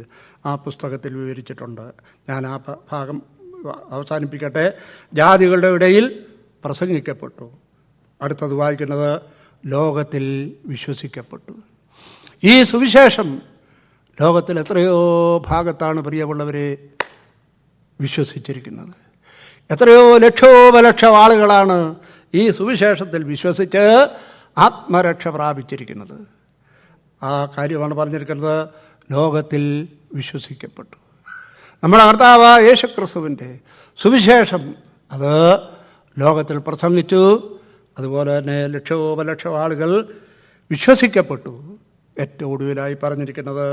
ആ പുസ്തകത്തിൽ വിവരിച്ചിട്ടുണ്ട്. ഞാൻ ആ ഭാഗം അവസാനിപ്പിക്കട്ടെ. ജാതികളുടെ ഇടയിൽ പ്രസംഗിക്കപ്പെട്ടു. അടുത്തത് വായിക്കുന്നത്, ലോകത്തിൽ വിശ്വസിക്കപ്പെട്ടു. ഈ സുവിശേഷം ലോകത്തിൽ എത്രയോ ഭാഗത്താണ് പ്രിയമുള്ളവരെ വിശ്വസിച്ചിരിക്കുന്നത്. എത്രയോ ലക്ഷോപലക്ഷം ആളുകളാണ് ഈ സുവിശേഷത്തിൽ വിശ്വസിച്ച് ആത്മരക്ഷ പ്രാപിച്ചിരിക്കുന്നത്. ആ കാര്യമാണ് പറഞ്ഞിരിക്കുന്നത്, ലോകത്തിൽ വിശ്വസിക്കപ്പെട്ടു. നമ്മുടെ കർത്താവായ യേശുക്രിസ്തുവിൻ്റെ സുവിശേഷം അത് ലോകത്തിൽ പ്രസംഗിച്ചു. അതുപോലെ തന്നെ ലക്ഷോപലക്ഷം ആളുകൾ വിശ്വസിക്കപ്പെട്ടു. ഏറ്റവും ഒടുവിലായി പറഞ്ഞിരിക്കുന്നത്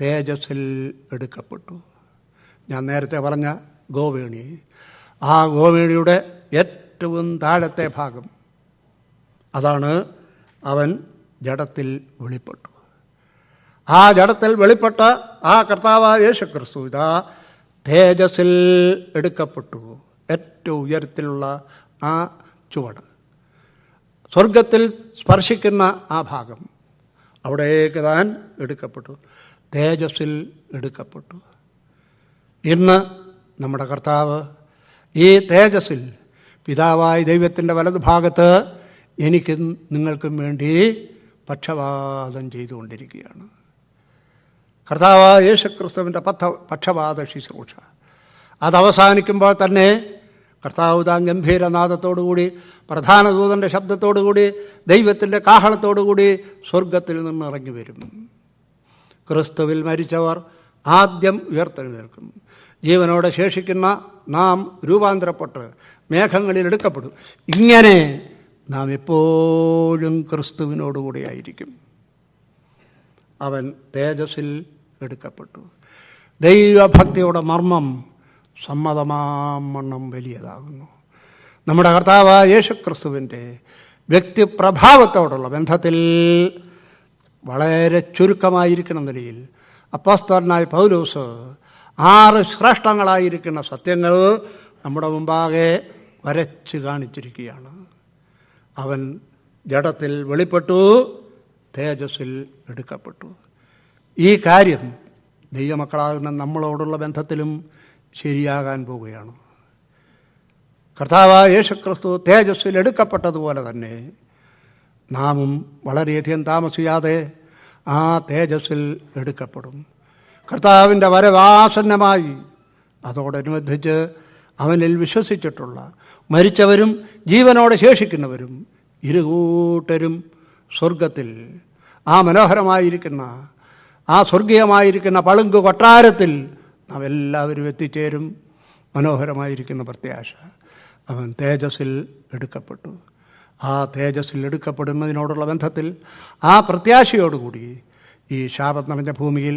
തേജസ്സിൽ എടുക്കപ്പെട്ടു. ഞാൻ നേരത്തെ പറഞ്ഞ ഗോവേണി, ആ ഗോവേണിയുടെ ഏറ്റവും താഴത്തെ ഭാഗം, അതാണ് അവൻ ജഡത്തിൽ വെളിപ്പെട്ടു. ആ ജഡത്തിൽ വെളിപ്പെട്ട ആ കർത്താവായ യേശുക്രിസ്തു ഇതാ തേജസ്സിൽ എടുക്കപ്പെട്ടു. ഏറ്റവും ഉയരത്തിലുള്ള ആ ചുവട്, സ്വർഗത്തിൽ സ്പർശിക്കുന്ന ആ ഭാഗം, അവിടേക്ക് താൻ എടുക്കപ്പെട്ടു, തേജസ്സിൽ എടുക്കപ്പെട്ടു. ഇന്ന് നമ്മുടെ കർത്താവ് ഈ തേജസ്സിൽ പിതാവായ ദൈവത്തിൻ്റെ വലതുഭാഗത്ത് എനിക്കും നിങ്ങൾക്കും വേണ്ടി പക്ഷപാതം ചെയ്തുകൊണ്ടിരിക്കുകയാണ്. കർത്താവായ യേശുക്രിസ്തുവിൻ്റെ പക്ഷപാത ശുശ്രൂഷ അത് അവസാനിക്കുമ്പോൾ തന്നെ കർത്താവ് താൻ ഗംഭീരനാദത്തോടുകൂടി, പ്രധാന ദൂതൻ്റെ ശബ്ദത്തോടുകൂടി, ദൈവത്തിൻ്റെ കാഹളത്തോടുകൂടി സ്വർഗത്തിൽ നിന്ന് ഇറങ്ങി വരും. ക്രിസ്തുവിൽ മരിച്ചവർ ആദ്യം ഉയർത്തെഴുന്നേൽക്കും. ജീവനോടെ ശേഷിക്കുന്ന നാം രൂപാന്തരപ്പെട്ട് മേഘങ്ങളിൽ എടുക്കപ്പെടും. ഇങ്ങനെ നാം എപ്പോഴും ക്രിസ്തുവിനോടുകൂടിയായിരിക്കും. അവൻ തേജസ്സിൽ എടുക്കപ്പെട്ടു. ദൈവഭക്തിയുടെ മർമ്മം സമ്മതമാമണ്ണം വലിയതാകുന്നു. നമ്മുടെ കർത്താവായ യേശുക്രിസ്തുവിൻ്റെ വ്യക്തിപ്രഭാവത്തോടുള്ള ബന്ധത്തിൽ വളരെ ചുരുക്കമായിരിക്കുന്ന നിലയിൽ അപ്പോസ്തലനായ പൗലോസ് 6 ശ്രേഷ്ഠങ്ങളായിരിക്കുന്ന സത്യങ്ങൾ നമ്മുടെ മുമ്പാകെ വരച്ച് കാണിച്ചിരിക്കുകയാണ്. അവൻ ജഡത്തിൽ വെളിപ്പെട്ടു, തേജസ്സിൽ എടുക്കപ്പെട്ടു. ഈ കാര്യം ദൈവമക്കളാകുന്ന നമ്മളോടുള്ള ബന്ധത്തിലും ശരിയാകാൻ പോവുകയാണ്. കർത്താവായ യേശുക്രിസ്തു തേജസ്സിൽ എടുക്കപ്പെട്ടതുപോലെ തന്നെ നാമും വളരെയധികം താമസിയാതെ ആ തേജസ്സിൽ എടുക്കപ്പെടും. കർത്താവിൻ്റെ വരവാസന്നമായി. അതോടനുബന്ധിച്ച് അവനിൽ വിശ്വസിച്ചിട്ടുള്ള മരിച്ചവരും ജീവനോടെ ശേഷിക്കുന്നവരും ഇരുകൂട്ടരും സ്വർഗത്തിൽ ആ മനോഹരമായിരിക്കുന്ന ആ സ്വർഗീയമായിരിക്കുന്ന പളുങ്ക് കൊട്ടാരത്തിൽ നാം എല്ലാവരും എത്തിച്ചേരും. മനോഹരമായിരിക്കുന്ന പ്രത്യാശ. അവൻ തേജസ്സിൽ എടുക്കപ്പെട്ടു. ആ തേജസ്സിൽ എടുക്കപ്പെടുന്നതിനോടുള്ള ബന്ധത്തിൽ ആ പ്രത്യാശയോടുകൂടി ഈ ശാപം നിറഞ്ഞ ഭൂമിയിൽ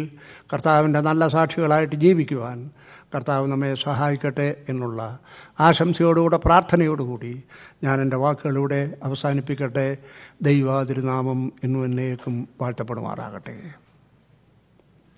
കർത്താവിൻ്റെ നല്ല സാക്ഷികളായിട്ട് ജീവിക്കുവാൻ കർത്താവ് നമ്മെ സഹായിക്കട്ടെ എന്നുള്ള ആശംസയോടുകൂടെ പ്രാർത്ഥനയോടുകൂടി ഞാൻ എൻ്റെ വാക്കുകളിലൂടെ അവസാനിപ്പിക്കട്ടെ. ദൈവാതിരുനാമം എന്നും എന്നേക്കും വാഴ്ത്തപ്പെടുമാറാകട്ടെ.